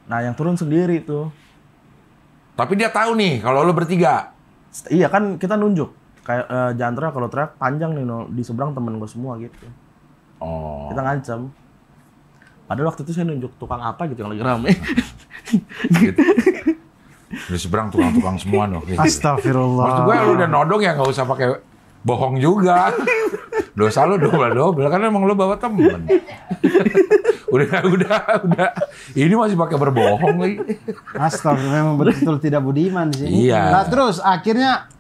Nah, yang turun sendiri tuh. Tapi dia tahu nih kalau lo bertiga. Iya kan kita nunjuk kayak jangan teriak, kalau teriak panjang nih di seberang temen gue semua gitu. Oh. Kita ngancam. Padahal waktu itu saya nunjuk tukang apa gitu yang lagi rame. Gitu. Di seberang tukang-tukang semua noh. Gitu. Astagfirullah. Maksud gue lo udah nodong ya nggak usah pakai bohong juga. Dosa lo double kan emang lo bawa temen. udah. Ini masih pakai berbohong lagi. Astagfirullah, memang betul tidak budiman sih. Iya. Nah, terus akhirnya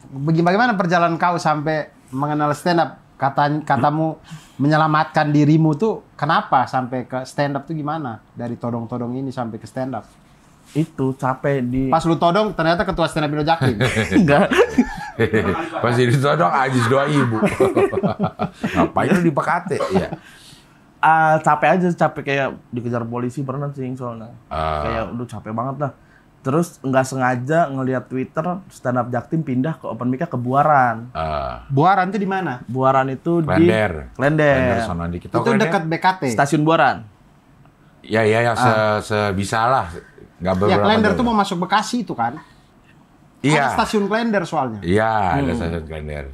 bagaimana perjalanan kau sampai mengenal stand up? Katamu menyelamatkan dirimu tuh kenapa sampai ke stand up tuh gimana? Dari todong-todong ini sampai ke stand up. Itu capek di Pas lu todong ternyata ketua stand up Indo Jaktim. enggak. Pasti ditodong Ajis doa ibu. Ngapain lu di Pekate? Iya. Capek kayak dikejar polisi pernah sih soalnya. Ah. Kayak udah capek banget lah. Terus nggak sengaja ngelihat Twitter stand up Jaktim pindah ke open mic-nya ke Buaran. Buaran tuh di mana? Buaran itu Klender. di Klender. Sono dikit. Itu dekat BKT. Stasiun Buaran. Ya, sebisa lah. Nggak Ya, beberapa Klender jauh. tuh mau masuk Bekasi itu kan? Iya. Ada stasiun Klender soalnya. Iya, ada stasiun Klender.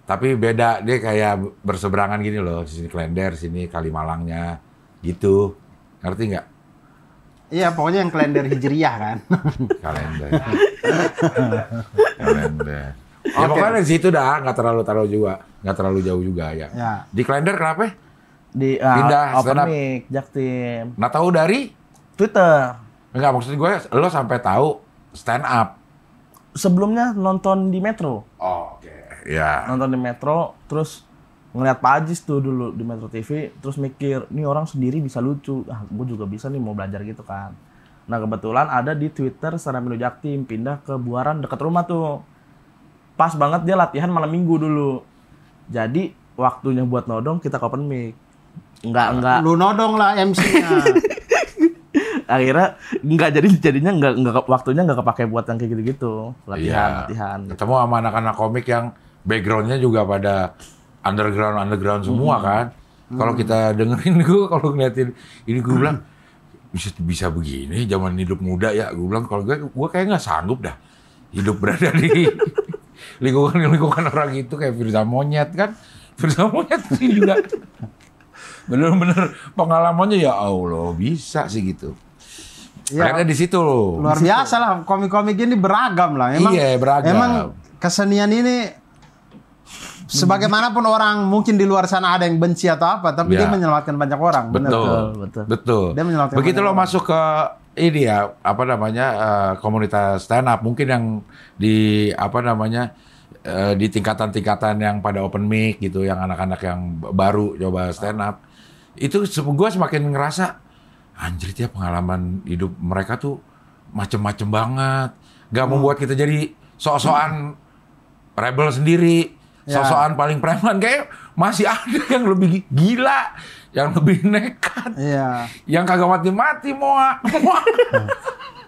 Tapi beda, dia kayak berseberangan gini loh. Sini Klender, sini Kalimalangnya. Gitu. Ngerti nggak? Iya, pokoknya yang Klender Hijriyah kan. Kalender. Kalender. Ya Oke. pokoknya di situ dah, nggak terlalu juga, nggak terlalu jauh juga ya. Ya. Di Klender kenapa? Di Pindah open stand up. mic Jaktim. Nggak tahu dari? Twitter. Enggak, maksud gue lo sampai tahu stand up. Sebelumnya nonton di Metro. Oh, oke. Ya. Nonton di Metro, terus ngeliat Pak Ajis tuh dulu di Metro TV, terus mikir, ini orang sendiri bisa lucu. Ah, gue juga bisa nih mau belajar gitu kan. Nah, kebetulan ada di Twitter stand up Indo Jaktim, pindah ke Buaran dekat rumah tuh. Pas banget dia latihan malam minggu dulu. Jadi, waktunya buat nodong kita ke open mic. Enggak. Lu nodong lah MC-nya. Akhirnya jadinya waktunya nggak kepake buat yang kayak gitu-gitu. Latihan. Ketemu sama anak-anak komik yang backgroundnya juga pada underground semua kan. Kalau kita dengerin gue, kalau ngeliatin ini gue bilang bisa begini zaman hidup muda ya. Gue bilang kalau gue kayak nggak sanggup dah hidup berada di lingkungan orang itu kayak Firza Monyet kan. Firza Monyet sih juga bener-bener pengalamannya ya Allah bisa sih gitu. Ya, Akhirnya di situ loh. luar biasa lah, komik-komik ini beragam lah. Emang, Iya, beragam. Emang kesenian ini sebagaimanapun orang mungkin di luar sana ada yang benci atau apa, tapi Ya. dia menyelamatkan banyak orang. bener. Betul. Dia menyelamatkan Begitu banyak lo orang. masuk ke ini ya, apa namanya, komunitas stand up, mungkin yang di apa namanya, di tingkatan-tingkatan yang pada open mic gitu, yang anak-anak yang baru coba stand up, itu gue semakin ngerasa anjir ya pengalaman hidup mereka tuh macem-macem banget, nggak membuat kita jadi sok-sokan rebel sendiri, Ya. sok-sokan paling preman, kayak masih ada yang lebih gila, yang lebih nekat, Iya. yang kagak mati-mati moak.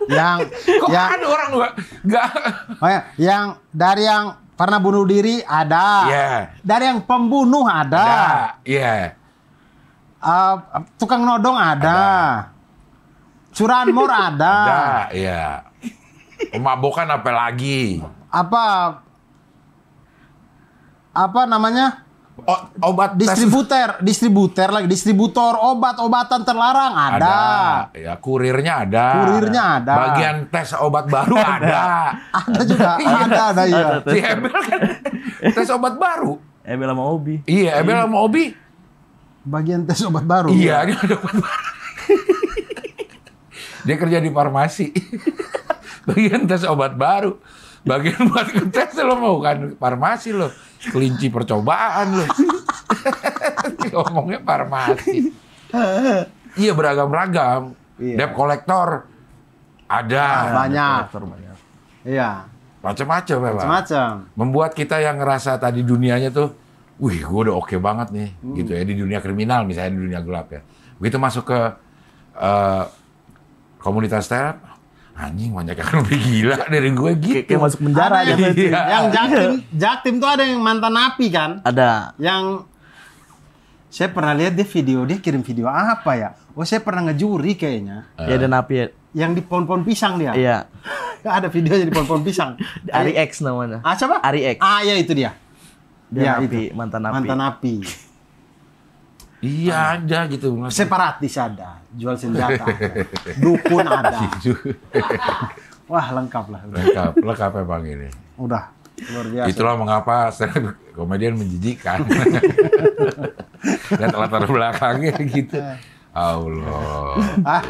Yang Kok yang ada orang nggak? oh ya, yang dari yang pernah bunuh diri ada. Iya. Dari yang pembunuh ada. Iya. Tukang nodong ada. Curanmor ada. Ada, iya. Pemabokan apa lagi? Apa namanya? Obat tes distributor obat-obatan terlarang ada. Ya, kurirnya ada. Kurirnya ada. Bagian tes obat baru ada. Ada juga, ada iya. Si Ebel kan tes obat baru. Ebel sama Obi. Iya, Ebel sama Obi. Bagian tes obat baru. Iya, ini ada obat baru. Dia kerja di farmasi. Bagian tes obat baru. Bagian buat tes lo mau kan farmasi lo. Kelinci percobaan lo. Ngomongnya farmasi. Iya beragam-ragam. Iya. Debt collector ada. Banyak. Banyak. Iya. Macam-macam ya, Pak. Macam-macam. Membuat kita yang ngerasa tadi dunianya tuh, wih, gue udah oke banget nih, gitu ya di dunia kriminal misalnya di dunia gelap ya. Begitu masuk ke komunitas stand up, anjing banyak yang lebih gila dari gue gitu. Kayak masuk penjara Ada aja. yang, berarti. yang Jaktim tuh ada yang mantan napi kan? Ada. Yang saya pernah lihat dia kirim video apa ya? Oh saya pernah ngejuri kayaknya. Ya dan api ya. Yang di pohon-pohon pisang dia. Iya. Ada videonya di pohon-pohon pisang. Ari X namanya. Ah siapa? Ari X. Ah ya itu dia. Dia Ya, napi, itu. mantan napi. Mantan napi. Iya ada gitu. Separatis ada, jual senjata ada. Dukun ada. Wah lengkap lah. Lengkap ya Bang ini. Udah luar biasa. Itulah mengapa stand up komedian menjijikan. Lihat latar belakangnya gitu. Allah.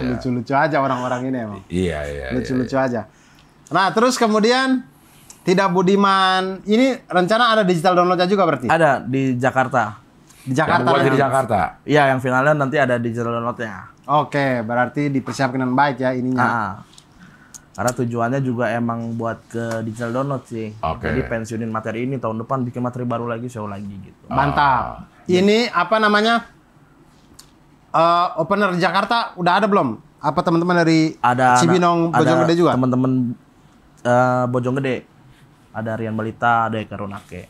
Lucu-lucu aja orang-orang ini emang. Iya. Lucu-lucu aja. Nah, terus kemudian Tidak Budiman ini rencana ada digital downloadnya juga berarti? Ada di Jakarta. Di Jakarta. Yang buat ya? di Jakarta. Iya, yang finalnya nanti ada digital downloadnya. Oke, berarti dipersiapkan dengan baik ya ininya. Karena tujuannya juga emang buat ke digital download sih. Oke. Jadi pensiunin materi ini tahun depan bikin materi baru lagi, show lagi gitu. Mantap. Ini apa namanya? Opener di Jakarta udah ada belum? Apa teman-teman dari Ada Cibinong Bojonggede juga? Teman-teman Bojonggede. Ada Rian Balita, ada Eka Runake.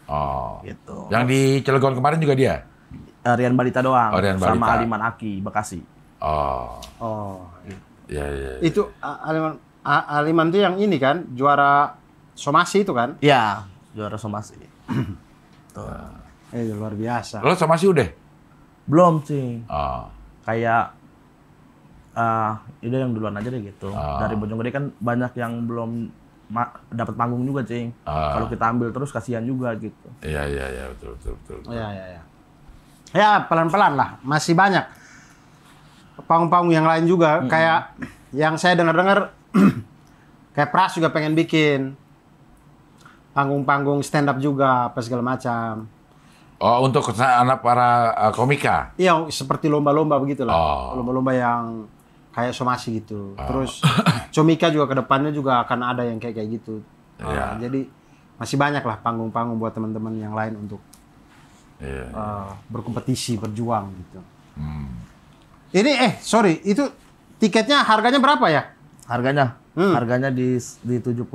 Oh. Gitu. Yang di Cilegon kemarin juga dia? Rian Balita doang. Oh, Rian sama Balita. Aliman Aki, Bekasi. Oh. Oh. Iya. Itu Aliman itu yang ini kan juara somasi itu kan? Iya, juara somasi. Tuh. Luar biasa. Lo sama si udah? Belum sih. Oh. Kayak itu yang duluan aja deh gitu. Dari Bojonggede kan banyak yang belum dapat panggung juga, Cing. Kalau kita ambil terus kasihan juga gitu. Iya, betul. Iya. Ya, pelan-pelan lah. Masih banyak panggung-panggung yang lain juga. Kayak yang saya dengar-dengar, kayak Pras juga pengen bikin panggung-panggung stand up juga, apa segala macam. Oh, untuk anak para komika? Iya, seperti lomba-lomba begitulah. Oh. Lomba-lomba yang kayak somasi gitu. Terus Comika juga ke depannya juga akan ada yang kayak gitu. Iya. Jadi masih banyak lah panggung-panggung buat teman-teman yang lain untuk berkompetisi, berjuang gitu. Ini sorry, itu tiketnya harganya berapa ya? Harganya? Harganya di 75.000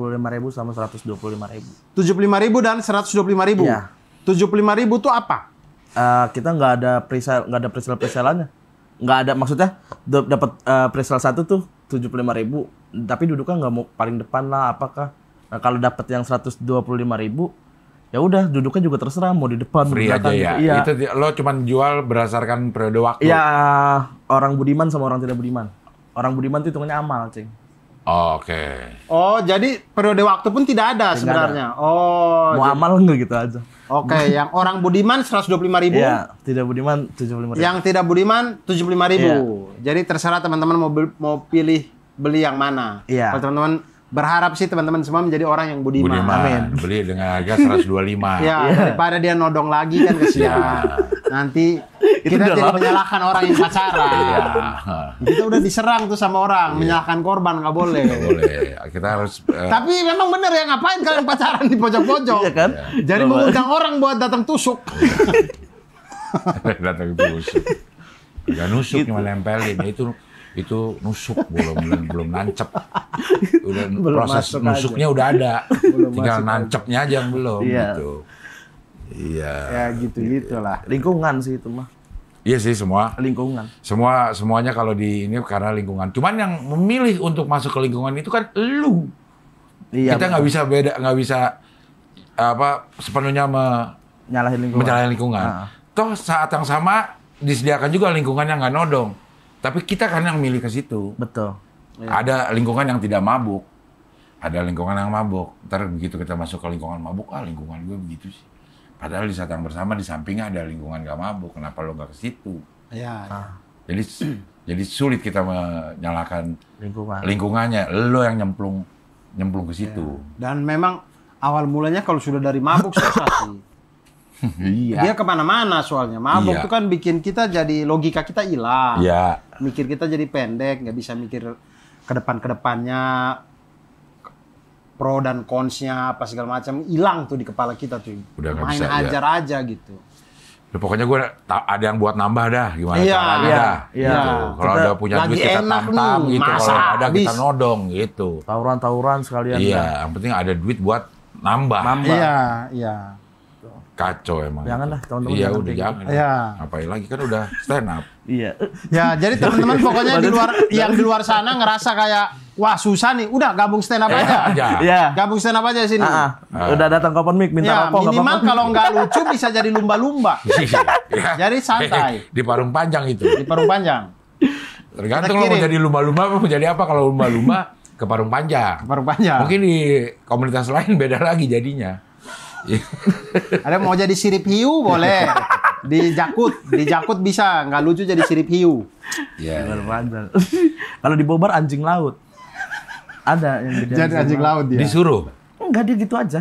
sama 125.000. 75.000 dan 125.000. Iya. 75.000 tuh apa? Kita nggak ada presale-presalannya. Nggak ada, maksudnya dapat presale 1 tuh 75.000, tapi duduknya nggak mau paling depan lah apakah. Nah, kalau dapat yang 125.000, ya udah duduknya juga terserah mau di depan Free aja ya. Iya. Itu lo cuman jual berdasarkan periode waktu. Iya, orang budiman sama orang tidak budiman. Orang budiman itu hitungannya amal, Cing. Oh, oke. Oh, jadi periode waktu pun tidak ada sebenarnya. Oh, Mau amal nggak gitu aja. Oke, yang orang budiman 125.000. Iya, tidak budiman 75.000. Yang tidak budiman 75.000. Iya. Jadi terserah teman-teman mau pilih beli yang mana. Iya. Kalau teman-teman berharap sih teman-teman semua menjadi orang yang budiman. Amin. Beli dengan harga 125. Ya, daripada dia nodong lagi kan kesian. Nanti kita udah tidak lama. menyalahkan orang yang pacaran. Iya. Kita udah diserang tuh sama orang, menyalahkan korban nggak boleh. Boleh. Kita harus Tapi memang bener ya, ngapain kalian pacaran di pojok-pojok? Iya kan? Jadi mengundang orang buat datang tusuk. datang tusuk. Gak nusuk cuma nempelin. Itu nusuk belum nancep. Udah Belum proses masuk nusuknya udah ada. Tinggal masuk nancepnya aja yang belum Iya. gitu. Iya. Ya gitu-gitulah. Lingkungan sih itu mah. Iya sih Lingkungan. semuanya kalau di ini karena lingkungan. Cuman yang memilih untuk masuk ke lingkungan itu kan elu. Iya. Kita nggak bisa sepenuhnya nyalahin lingkungan. menyalahin lingkungan. Toh saat yang sama disediakan juga lingkungan yang nggak nodong. Tapi kita kan yang milih ke situ. Betul. Ada lingkungan yang tidak mabuk. Ada lingkungan yang mabuk. Ntar begitu kita masuk ke lingkungan mabuk, lingkungan gue begitu sih. Padahal di saat yang bersama di sampingnya ada lingkungan nggak mabuk. Kenapa lo nggak ke situ? Ya. Jadi Jadi sulit kita menyalahkan lingkungannya. Lo yang nyemplung ke situ. Dan memang awal mulanya kalau sudah dari mabuk susah sih. Iya. Dia kemana-mana soalnya. Mabuk Iya. itu kan bikin kita jadi logika kita hilang. Iya. Mikir kita jadi pendek, nggak bisa mikir ke depannya pro dan consnya apa segala macam hilang tuh di kepala kita tuh. Udah nggak main bisa, hajar aja gitu. Ya, pokoknya gue ada yang buat nambah dah, gimana Iya, caranya iya, dah. iya. Gitu. Kalau Kita ada punya lagi duit kita enak tam-tam nih, gitu, masa kalau ada kita habis. nodong gitu. Tawuran sekalian. Iya, yang penting ada duit buat nambah. Iya. Kacau emang. Janganlah, teman-teman, Iya, jangan udah kayak jangan. Iya. Ngapain lagi kan udah stand up. Iya. Ya, jadi teman-teman pokoknya di luar sana ngerasa kayak wah susah nih, udah gabung stand up aja. Iya. Gabung stand up aja sini. Udah datang ke open mic minta Ya, rokok nggak minimal apa-apa. kalau nggak lucu bisa jadi lumba-lumba. Iya. Jadi santai. Di parung panjang itu. Di parung panjang. Tergantung Kita lo mau kirim. jadi lumba-lumba apa mau jadi apa. Kalau lumba-lumba ke parung panjang. Parung panjang. Mungkin di komunitas lain beda lagi jadinya. Ada mau jadi sirip hiu boleh. Di jakut bisa, nggak lucu jadi sirip hiu. Iya. Panjang. Kalau di Bobar anjing laut. Ada yang Jadi anjing laut dia. Disuruh. Enggak, dia gitu aja.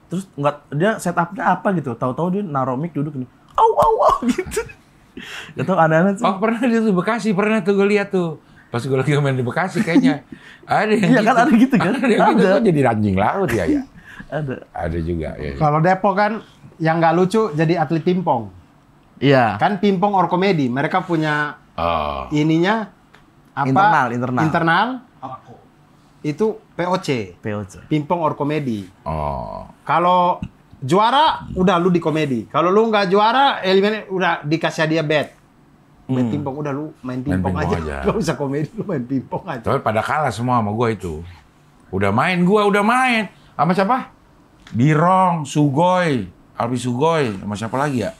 Terus enggak, dia setupnya apa gitu. Tahu-tahu dia naruh mic duduk nih. Au gitu. Gak tau aneh-aneh sih. Oh pernah dia tuh Bekasi, pernah tuh gue lihat tuh. Pas gue lagi main di Bekasi kayaknya. Ada yang Iya kan, ada gitu kan? Ada yang gitu Ada. tuh jadi anjing laut ya. Ada. Ada juga. Ya. Kalau Depok kan yang nggak lucu jadi atlet pingpong. Iya. Kan pingpong or komedi. Mereka punya Oh. ininya apa? Internal. Itu POC. POC. Pingpong or komedi. Oh. Kalau juara udah lu di komedi. Kalau lu nggak juara eliminate udah dikasih dia bet. Bet pingpong udah lu main pingpong pingpong aja. aja. Gak usah komedi, lu main pingpong aja. Tapi pada kalah semua sama gue itu. Udah main. Sama siapa? Birong, Sugoi, Albi Sugoi, sama siapa lagi ya?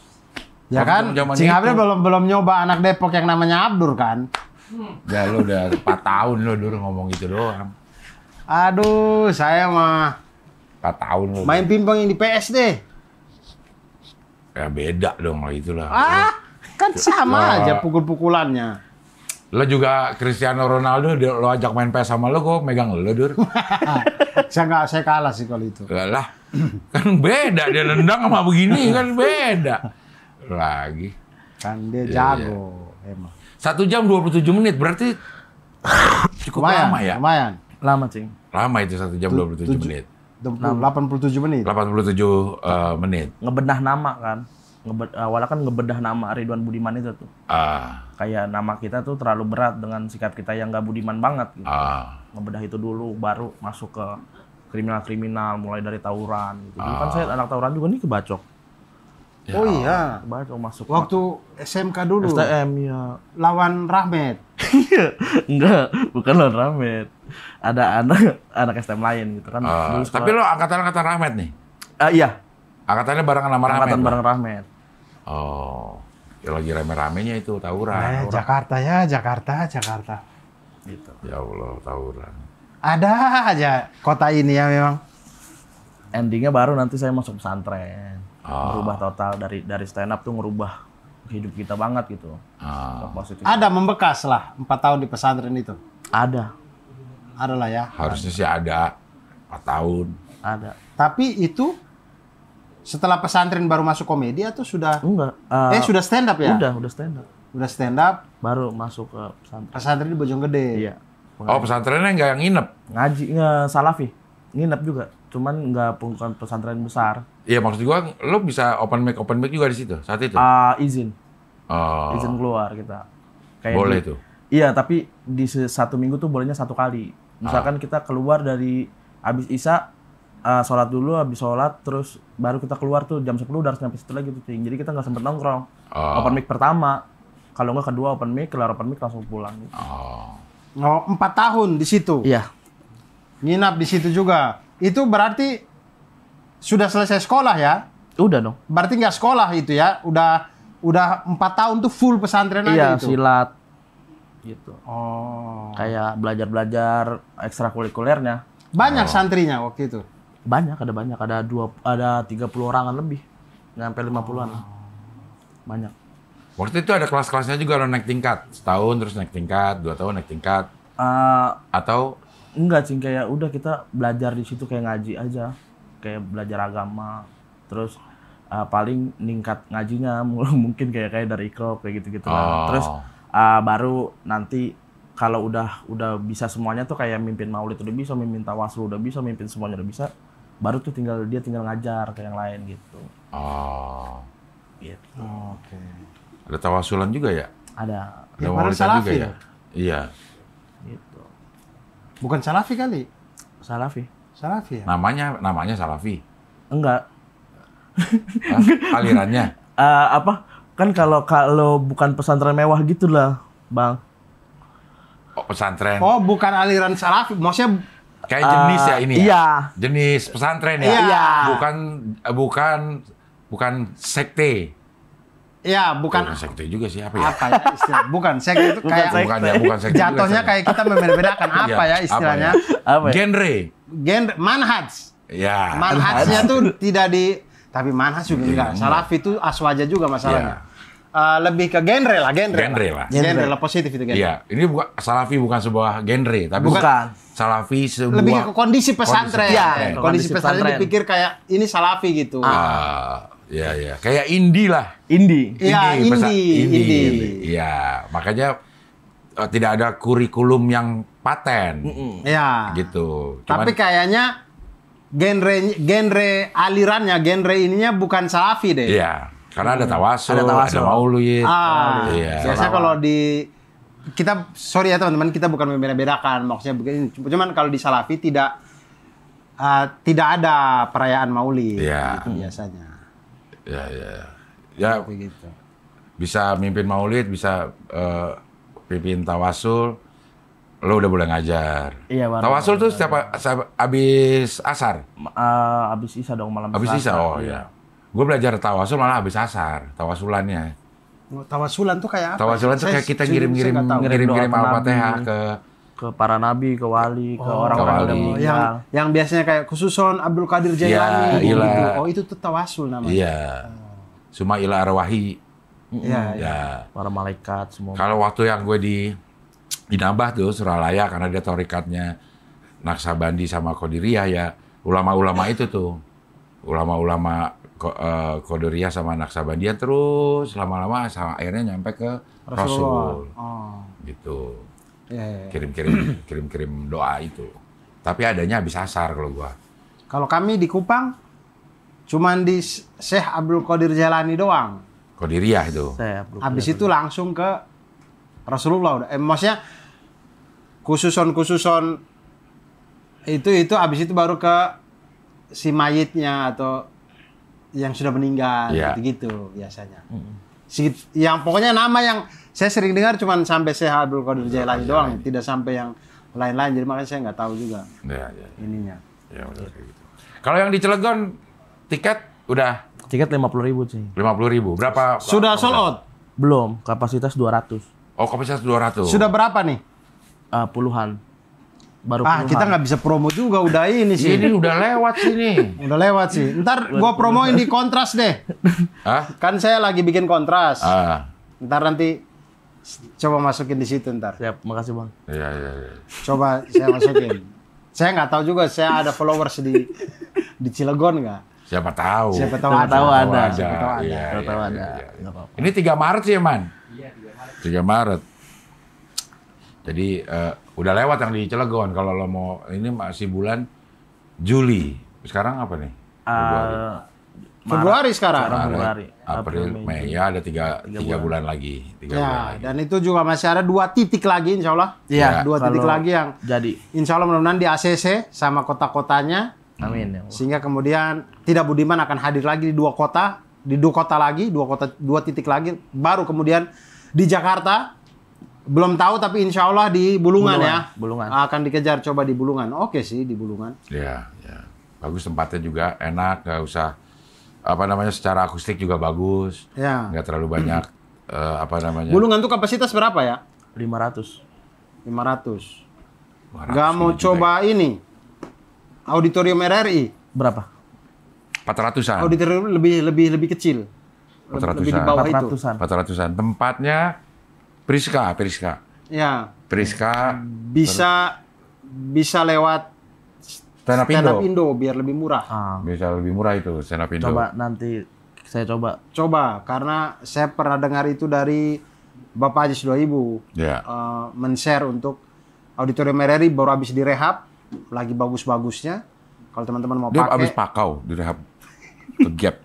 Ya kan? Zaman Cing itu. Abdul belum nyoba anak Depok yang namanya Abdur kan? Ya lo udah 4 tahun lo dulu ngomong gitu doang. Aduh, saya mah 4 tahun lo. main pingpong yang di PSD. Ya beda dong lah itulah. Kan sama Lah. aja pukul-pukulannya. Lo juga Cristiano Ronaldo, lo ajak main PS sama lo, kok megang lo, Dur. Saya kalah sih kalau itu. Lah, kan beda. Dia nendang sama begini, kan beda. Lagi. Kan dia Iya, jago emang. 1 jam 27 menit, berarti cukup lama ya? Lumayan. Lama, Cing. Lama itu 1 jam 27 menit. 87 menit. 87 menit. Ngebedah nama kan. Awalnya kan ngebedah nama Ridwan Budiman itu tuh. Kayak nama kita tuh terlalu berat dengan sikap kita yang gak budiman banget gitu. Ngebedah itu dulu, baru masuk ke kriminal-kriminal, mulai dari tawuran gitu. Dulu kan saya anak tawuran juga nih kebacok. Ya, Oh iya. Kebacok masuk. Waktu SMK dulu STM ya. lawan Rahmat. Enggak, bukan lawan Rahmat. Ada anak STM lain gitu kan. Dulu sekolah- tapi lo angkatan-angkatan Rahmat nih? Iya, Angkatannya barengan sama Rahmat? angkatan lo? bareng Rahmat. Oh, ya lagi rame-ramenya itu tawuran. Jakarta ya, Jakarta. Gitu. Ya Allah, tawuran. Ada aja kota ini ya memang. Endingnya baru nanti saya masuk pesantren. Oh. Merubah total dari stand up tuh ngerubah hidup kita banget gitu. Positif. Ada membekas lah 4 tahun di pesantren itu. Ada. Ada lah ya. Harusnya sih ada 4 tahun. Ada. Tapi itu setelah pesantren baru masuk komedi atau sudah? Enggak. Sudah stand up ya? Udah stand up. Udah stand up, Baru masuk ke pesantren. pesantren di Bojonggede. Iya. Oh, pesantrennya nggak yang nginep? Ngaji nggak salafi. Nginep juga. Cuman bukan pesantren besar. Iya, maksud gua lo bisa open mic juga di situ saat itu. Izin Oh, keluar kita. boleh di- tuh. Iya, tapi di 1 minggu tuh bolehnya 1 kali. Misalkan kita keluar dari habis Isya, sholat dulu, habis sholat, terus baru kita keluar tuh jam 10 udah harus nyampe situ lagi tuh, Cing. Jadi kita nggak sempet nongkrong. Open mic pertama, kalau nggak kedua open mic, kelar open mic langsung pulang. Gitu. Oh, 4 tahun di situ. Iya, Nginap di situ juga. Itu berarti sudah selesai sekolah ya? udah dong. Berarti nggak sekolah itu ya? Udah 4 tahun tuh full pesantren Iya, aja itu. silat. Gitu. Oh. Kayak belajar ekstrakurikulernya. Banyak santrinya waktu itu. Banyak, ada 30 orangan lebih. Nyampe 50-an. Banyak. Waktu itu ada kelas-kelasnya juga lo naik tingkat. Setahun terus naik tingkat, 2 tahun naik tingkat. Atau Enggak, Cing, kayak udah kita belajar di situ kayak ngaji aja. Kayak belajar agama. Terus paling ningkat ngajinya mungkin kayak dari Iqra kayak gitu-gitu lah. Terus baru nanti kalau udah bisa semuanya tuh kayak mimpin maulid udah bisa, mimpin tawasul udah bisa, mimpin semuanya udah bisa. Baru tuh tinggal ngajar ke yang lain gitu. Gitu. Oke. Ada tawasulan juga ya? Ada. Ada Ya, maulidan Salafi juga ya? ya? Iya. Gitu. Bukan Salafi kali? Salafi. Salafi ya? Namanya Salafi. Enggak. Alirannya. Apa? Kan kalau bukan pesantren mewah gitulah, Bang. Oh, pesantren. Oh, bukan aliran Salafi. Maksudnya Kayak jenis ya ini ya? Iya. Jenis pesantren ya? Iya. Bukan sekte. ya bukan Bukan sekte juga sih, apa ya? apa ya istilah? Bukan sekte itu kayak Bukan sekte juga, jatuhnya San. kayak kita membedakan apa Iya, ya istilahnya. Apa ya? Genre. Genre manhaj. Ya. Manhajnya tuh tidak tapi manhaj juga enggak. Salafi itu aswaja juga masalahnya. Lebih ke genre lah. Genre lah positif itu genre. Iya, ini Salafi bukan sebuah genre, tapi Bukan. Salafi sebuah Lebih ke kondisi pesantren. Iya, Kondisi pesantren dipikir kayak ini Salafi gitu. Iya. Kayak indie lah. Indie. Iya, indie. Iya, makanya tidak ada kurikulum yang paten. Iya. Gitu. Tapi kayaknya genre alirannya, genre ininya bukan Salafi deh. Iya, karena ada tawasul, Ada tawasul. ada maulid. Iya. Biasanya kalau di kita sorry ya teman-teman, kita bukan membeda-bedakan maksudnya begini. Cuman kalau di Salafi tidak ada perayaan maulid Iya. gitu biasanya. Ya, Begitu. bisa mimpin maulid, bisa pimpin tawasul, lo udah boleh ngajar. Iya, baru. Tawasul tuh setiap abis asar, Abis Isya dong malam. abis Selasa. isya. Oh ya, gue belajar tawasul malah abis asar, tawasulannya. Tawasulan tuh kayak apa? Tawasulan tuh Saya kayak kita jujur ngirim-ngirim saya nggak tahu. Ngirim doa Al-Fatihah Nabi. ke Para nabi, ke wali, ke orang-orang ke yang udah wali. meninggal. yang biasanya kayak khususon Abdul Qadir Jailani Iya, gitu. iya. Oh, itu tuh tawasul namanya. iya, Suma ila arwahi. Iya. Ya, Para malaikat semua. kalau waktu yang gue di Nambah tuh Suralaya, karena dia torikatnya Naksabandi sama Qadiriyah ya, ulama-ulama itu tuh, ulama-ulama Qadiriyah sama Naksabandian terus lama-lama akhirnya nyampe ke Rasul. Oh. Gitu. Iya. Kirim-kirim doa itu. Tapi adanya habis asar kalau gua. Kalau kami di Kupang cuman di Syekh Abdul Qadir Jailani doang. Qadiriyah itu. Habis itu langsung ke Rasulullah udah. Maksudnya khususon itu habis itu baru ke si mayitnya atau yang sudah meninggal gitu biasanya. Yang pokoknya nama yang saya sering dengar cuman sampai Syekh Abdul Qadir Jailani doang, tidak sampai yang lain-lain. Jadi makanya saya nggak tahu juga Ya. ininya. Ya benar kayak gitu. Kalau yang di Cilegon tiket udah Tiket 50.000 sih. 50.000. Berapa? Sudah sold out. Belum, kapasitas 200. Oh, kapasitas 200. Sudah berapa nih? Puluhan. Baru puluhan. Kita nggak bisa promo juga, udah ini sih. Ini udah lewat sini. Udah lewat sih. Ntar gua promoin di Kontras deh. Hah? Kan saya lagi bikin Kontras. Ah. Ntar nanti coba masukin di situ ntar. Siap, makasih Bang. Iya. Coba saya masukin. Saya nggak tahu juga saya ada followers di Cilegon nggak. Siapa tahu. Siapa tahu Siapa ada. tahu ada. Siapa tahu ada. Iya, Siapa tahu iya, ada. iya. Nggak apa-apa. Ini 3 Maret sih ya, Man? Iya, 3 Maret. Jadi udah lewat yang di Cilegon. Kalau lo mau ini masih bulan Juli. Sekarang apa nih? Februari sekarang. Februari. April, Mei. Ya ada 3 bulan lagi. 3 bulan Ya, lagi. dan itu juga masih ada 2 titik lagi insya Allah. Iya, 2 titik kalau lagi yang Jadi, insya Allah mudah-mudahan di ACC sama kota-kotanya. amin ya Allah. Sehingga kemudian Tidak Budiman akan hadir lagi di 2 kota. Di 2 kota lagi, 2 titik lagi. Baru kemudian di Jakarta. Belum tahu tapi insya Allah di Bulungan ya. Bulungan. Akan dikejar coba di Bulungan. Oke sih di Bulungan. Ya. Bagus tempatnya juga, enak, nggak usah secara akustik juga bagus. Ya. Nggak terlalu banyak Bulungan tuh kapasitas berapa ya? 500. 500. 200 Nggak mau gitu coba ini. Auditorium RRI. Berapa? 400-an. Auditorium lebih kecil. lebih di bawah itu. 400-an. 400-an. Tempatnya Priska. Ya, Priska bisa lewat Stand Up Stand Up Indo. Indo biar lebih murah. Bisa lebih murah itu Stand Up Indo. Coba nanti saya coba. Coba, karena saya pernah dengar itu dari Bapak Ajis 2000. Ya. Men-share untuk Auditorium RRI baru habis direhab, lagi bagus-bagusnya. Kalau teman-teman mau Dia pakai. habis pakau, direhab ke gap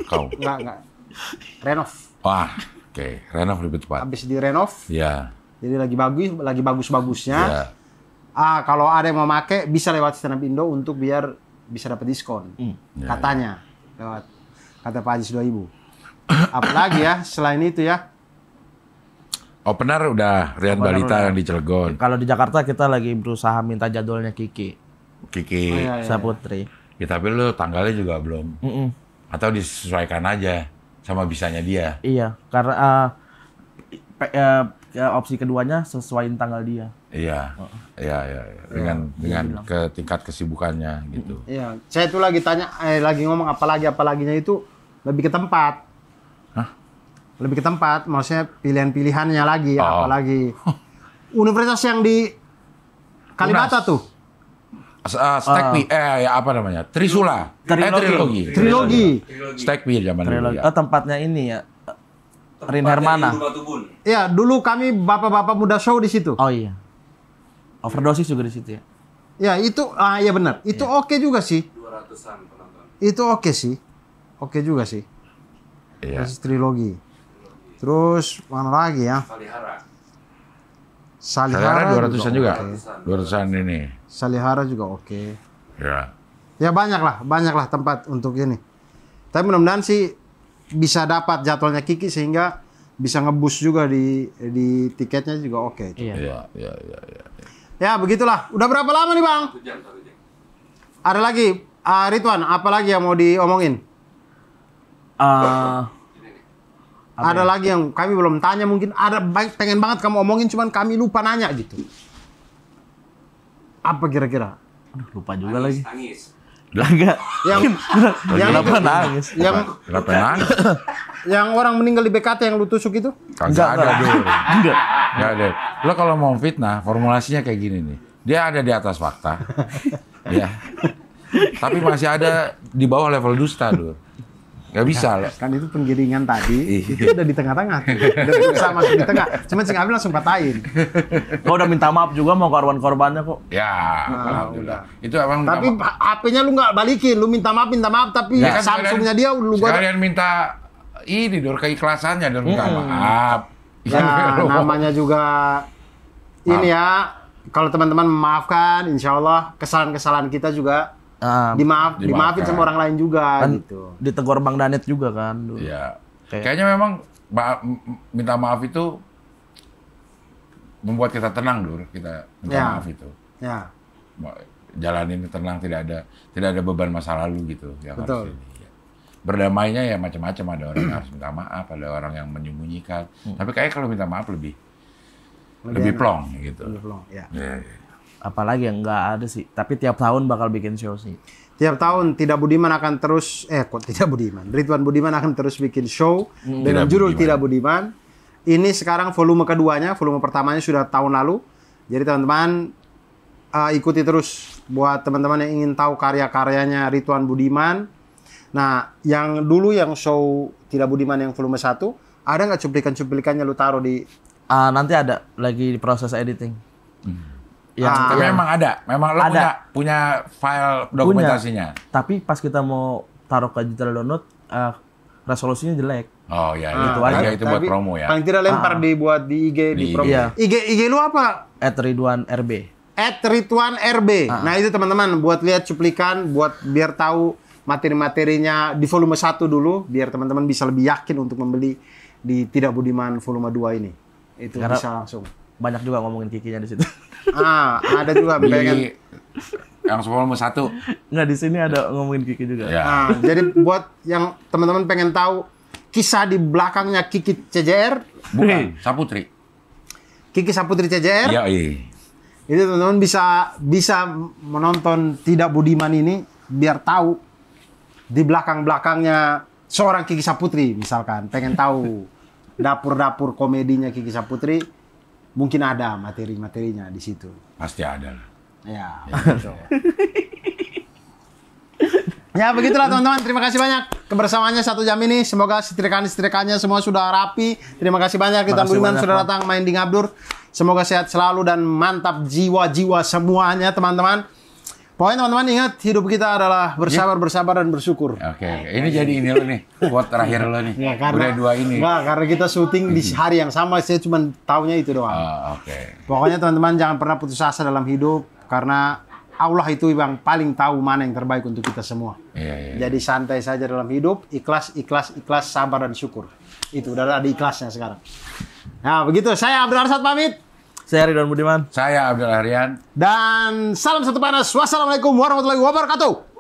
kau. Enggak. Renov. Wah, oke. Renov lebih tepat. Habis direnov. Ya. Jadi lagi bagus-bagusnya. Ya. Kalau ada yang mau pakai bisa lewat Stand Up Indo untuk biar bisa dapat diskon. Ya, Katanya lewat kata Pak Ajis 2000. Apalagi ya selain itu ya. Opener udah Rian Opener Balita udah. yang di Cilegon. Kalau di Jakarta kita lagi berusaha minta jadwalnya Kiki Kiki. iya. Saputri. Ya, tapi lu tanggalnya juga belum. Mm-mm. Atau disesuaikan aja sama bisanya dia. Iya, karena opsi keduanya sesuaiin tanggal dia. Iya. Iya. Dengan ke tingkat kesibukannya gitu. Iya, saya tuh lagi lagi ngomong apalaginya itu lebih ke tempat. Hah? Lebih ke tempat, maksudnya pilihan-pilihannya lagi, Oh. apalagi universitas yang di Kalibata Unas. tuh. Stekpi, ya apa namanya? Trisula. Trilogi. Stekpi zaman dulu Trilogi. ya. Oh, tempatnya ini ya. Rin Hermana. Iya, dulu kami bapak-bapak muda show di situ. Oh iya. Overdosis juga di situ ya. Ya, itu iya benar. Itu oke juga sih. 200-an penonton. Itu oke sih. Oke juga sih. Iya. Masih trilogi. Terus mana lagi ya? Salihara 200-an juga. oke. 200-an ini. Salihara juga oke. Ya. Ya banyak lah tempat untuk ini. Tapi mudah-mudahan sih bisa dapat jadwalnya Kiki sehingga bisa ngebus juga di tiketnya juga oke. Iya. Iya. Ya begitulah. Udah berapa lama nih Bang? 1 jam. Ada lagi, Ridwan, apa lagi yang mau diomongin? Ada lagi yang kami belum tanya, mungkin ada pengen banget kamu omongin, cuman kami lupa nanya gitu. Apa kira-kira? Aduh, lupa juga lagi. Nangis. Enggak. Yang Kenapa itu, nangis? Kenapa nangis? yang orang meninggal di BKT yang lu tusuk itu? Kagak ada, Dur. Enggak. Nggak ada. Lo kalau mau fitnah, formulasinya kayak gini nih. Dia ada di atas fakta. Ya. Tapi masih ada di bawah level dusta, Dur. Gak bisa loh. Kan itu penggiringan tadi, Iya. itu udah di tengah-tengah tuh. Udah berusaha masuk di tengah. Cuman si Ngabil langsung patahin. Gua udah minta maaf juga mau korban-korbannya kok. Ya, alhamdulillah. Itu abang Tapi HP-nya lu nggak balikin, lu minta maaf, tapi Ya kan Samsung-nya dia lu gua sekalian minta ini Dur, keikhlasannya Dur, minta maaf. ya namanya juga ini ya. Kalau teman-teman memaafkan, insya Allah kesalahan-kesalahan kita juga dimaafin Dimaafkan. sama orang lain juga Kan gitu. ditegur Bang Danet juga kan dulu. Iya. Kayak- Kayaknya memang minta maaf itu membuat kita tenang, Dur. Kita minta Ya. maaf itu. Ya, Jalanin tenang, tidak ada beban masa lalu gitu yang Betul. harus ini. Ya. Berdamainya ya macam-macam, ada orang yang harus minta maaf, ada orang yang menyembunyikan. Tapi kayak kalau minta maaf lebih enak. plong gitu. Lebih plong, ya. Ya. Apalagi yang nggak ada sih. Tapi tiap tahun bakal bikin show sih. Tiap tahun Tidak Budiman akan terus Tidak Budiman. Ridwan Budiman akan terus bikin show dengan Tidak judul Budiman. Tidak Budiman. Ini sekarang volume keduanya, volume pertamanya sudah tahun lalu. Jadi teman-teman ikuti terus buat teman-teman yang ingin tahu karya-karyanya Ridwan Budiman. Nah, yang dulu yang show Tidak Budiman yang volume 1, ada nggak cuplikan-cuplikannya lu taruh di Nanti ada lagi di proses editing. Tapi memang ada, memang lo Ada. punya file dokumentasinya. Tapi pas kita mau taruh ke digital download, resolusinya jelek. Oh ya, Ah, itu aja. aja itu buat tapi promo ya. Paling tidak lempar dibuat di IG, di Di promo. Iya. IG lu apa? @Ridwan RB. @Ridwan RB. Nah, itu teman-teman buat lihat cuplikan, buat biar tahu materi-materinya di volume 1 dulu, biar teman-teman bisa lebih yakin untuk membeli di Tidak Budiman volume 2 ini. Itu Karena- bisa langsung. Banyak juga ngomongin Kikinya di situ. Ada juga pengen. Di yang volume 1. Nggak, di sini ada ngomongin Kiki juga. Ya. Nah, jadi buat yang teman-teman pengen tahu kisah di belakangnya Kiki CJR, Bukan, Saputri. Kiki Saputri CJR, Iya, iya. itu teman-teman bisa menonton Tidak Budiman ini biar tahu di belakang-belakangnya seorang Kiki Saputri misalkan, pengen tahu dapur-dapur komedinya Kiki Saputri, mungkin ada materi-materinya di situ. Pasti ada. Ya, begitu. Ya begitulah teman-teman, terima kasih banyak kebersamaannya 1 jam ini. Semoga setrika-setrikanya semua sudah rapi. Terima kasih banyak Ridwan Budiman sudah datang main di Ngabdur. Semoga sehat selalu dan mantap jiwa-jiwa semuanya teman-teman. Pokoknya teman-teman ingat, hidup kita adalah bersabar dan bersyukur. Oke. Ini jadi ini lo nih, quote terakhir lo nih. Ya, karena, udah 2 ini. Enggak, karena kita syuting di hari yang sama, saya cuma taunya itu doang. Oke. Pokoknya teman-teman jangan pernah putus asa dalam hidup, karena Allah itu yang paling tahu mana yang terbaik untuk kita semua. Iya. Jadi santai saja dalam hidup, ikhlas, sabar dan syukur. Itu udah ada ikhlasnya sekarang. Nah begitu, saya Abdul Arsad pamit. Saya Ridwan Budiman. Saya Abdul Ahrian. Dan salam satu panas. Wassalamualaikum warahmatullahi wabarakatuh.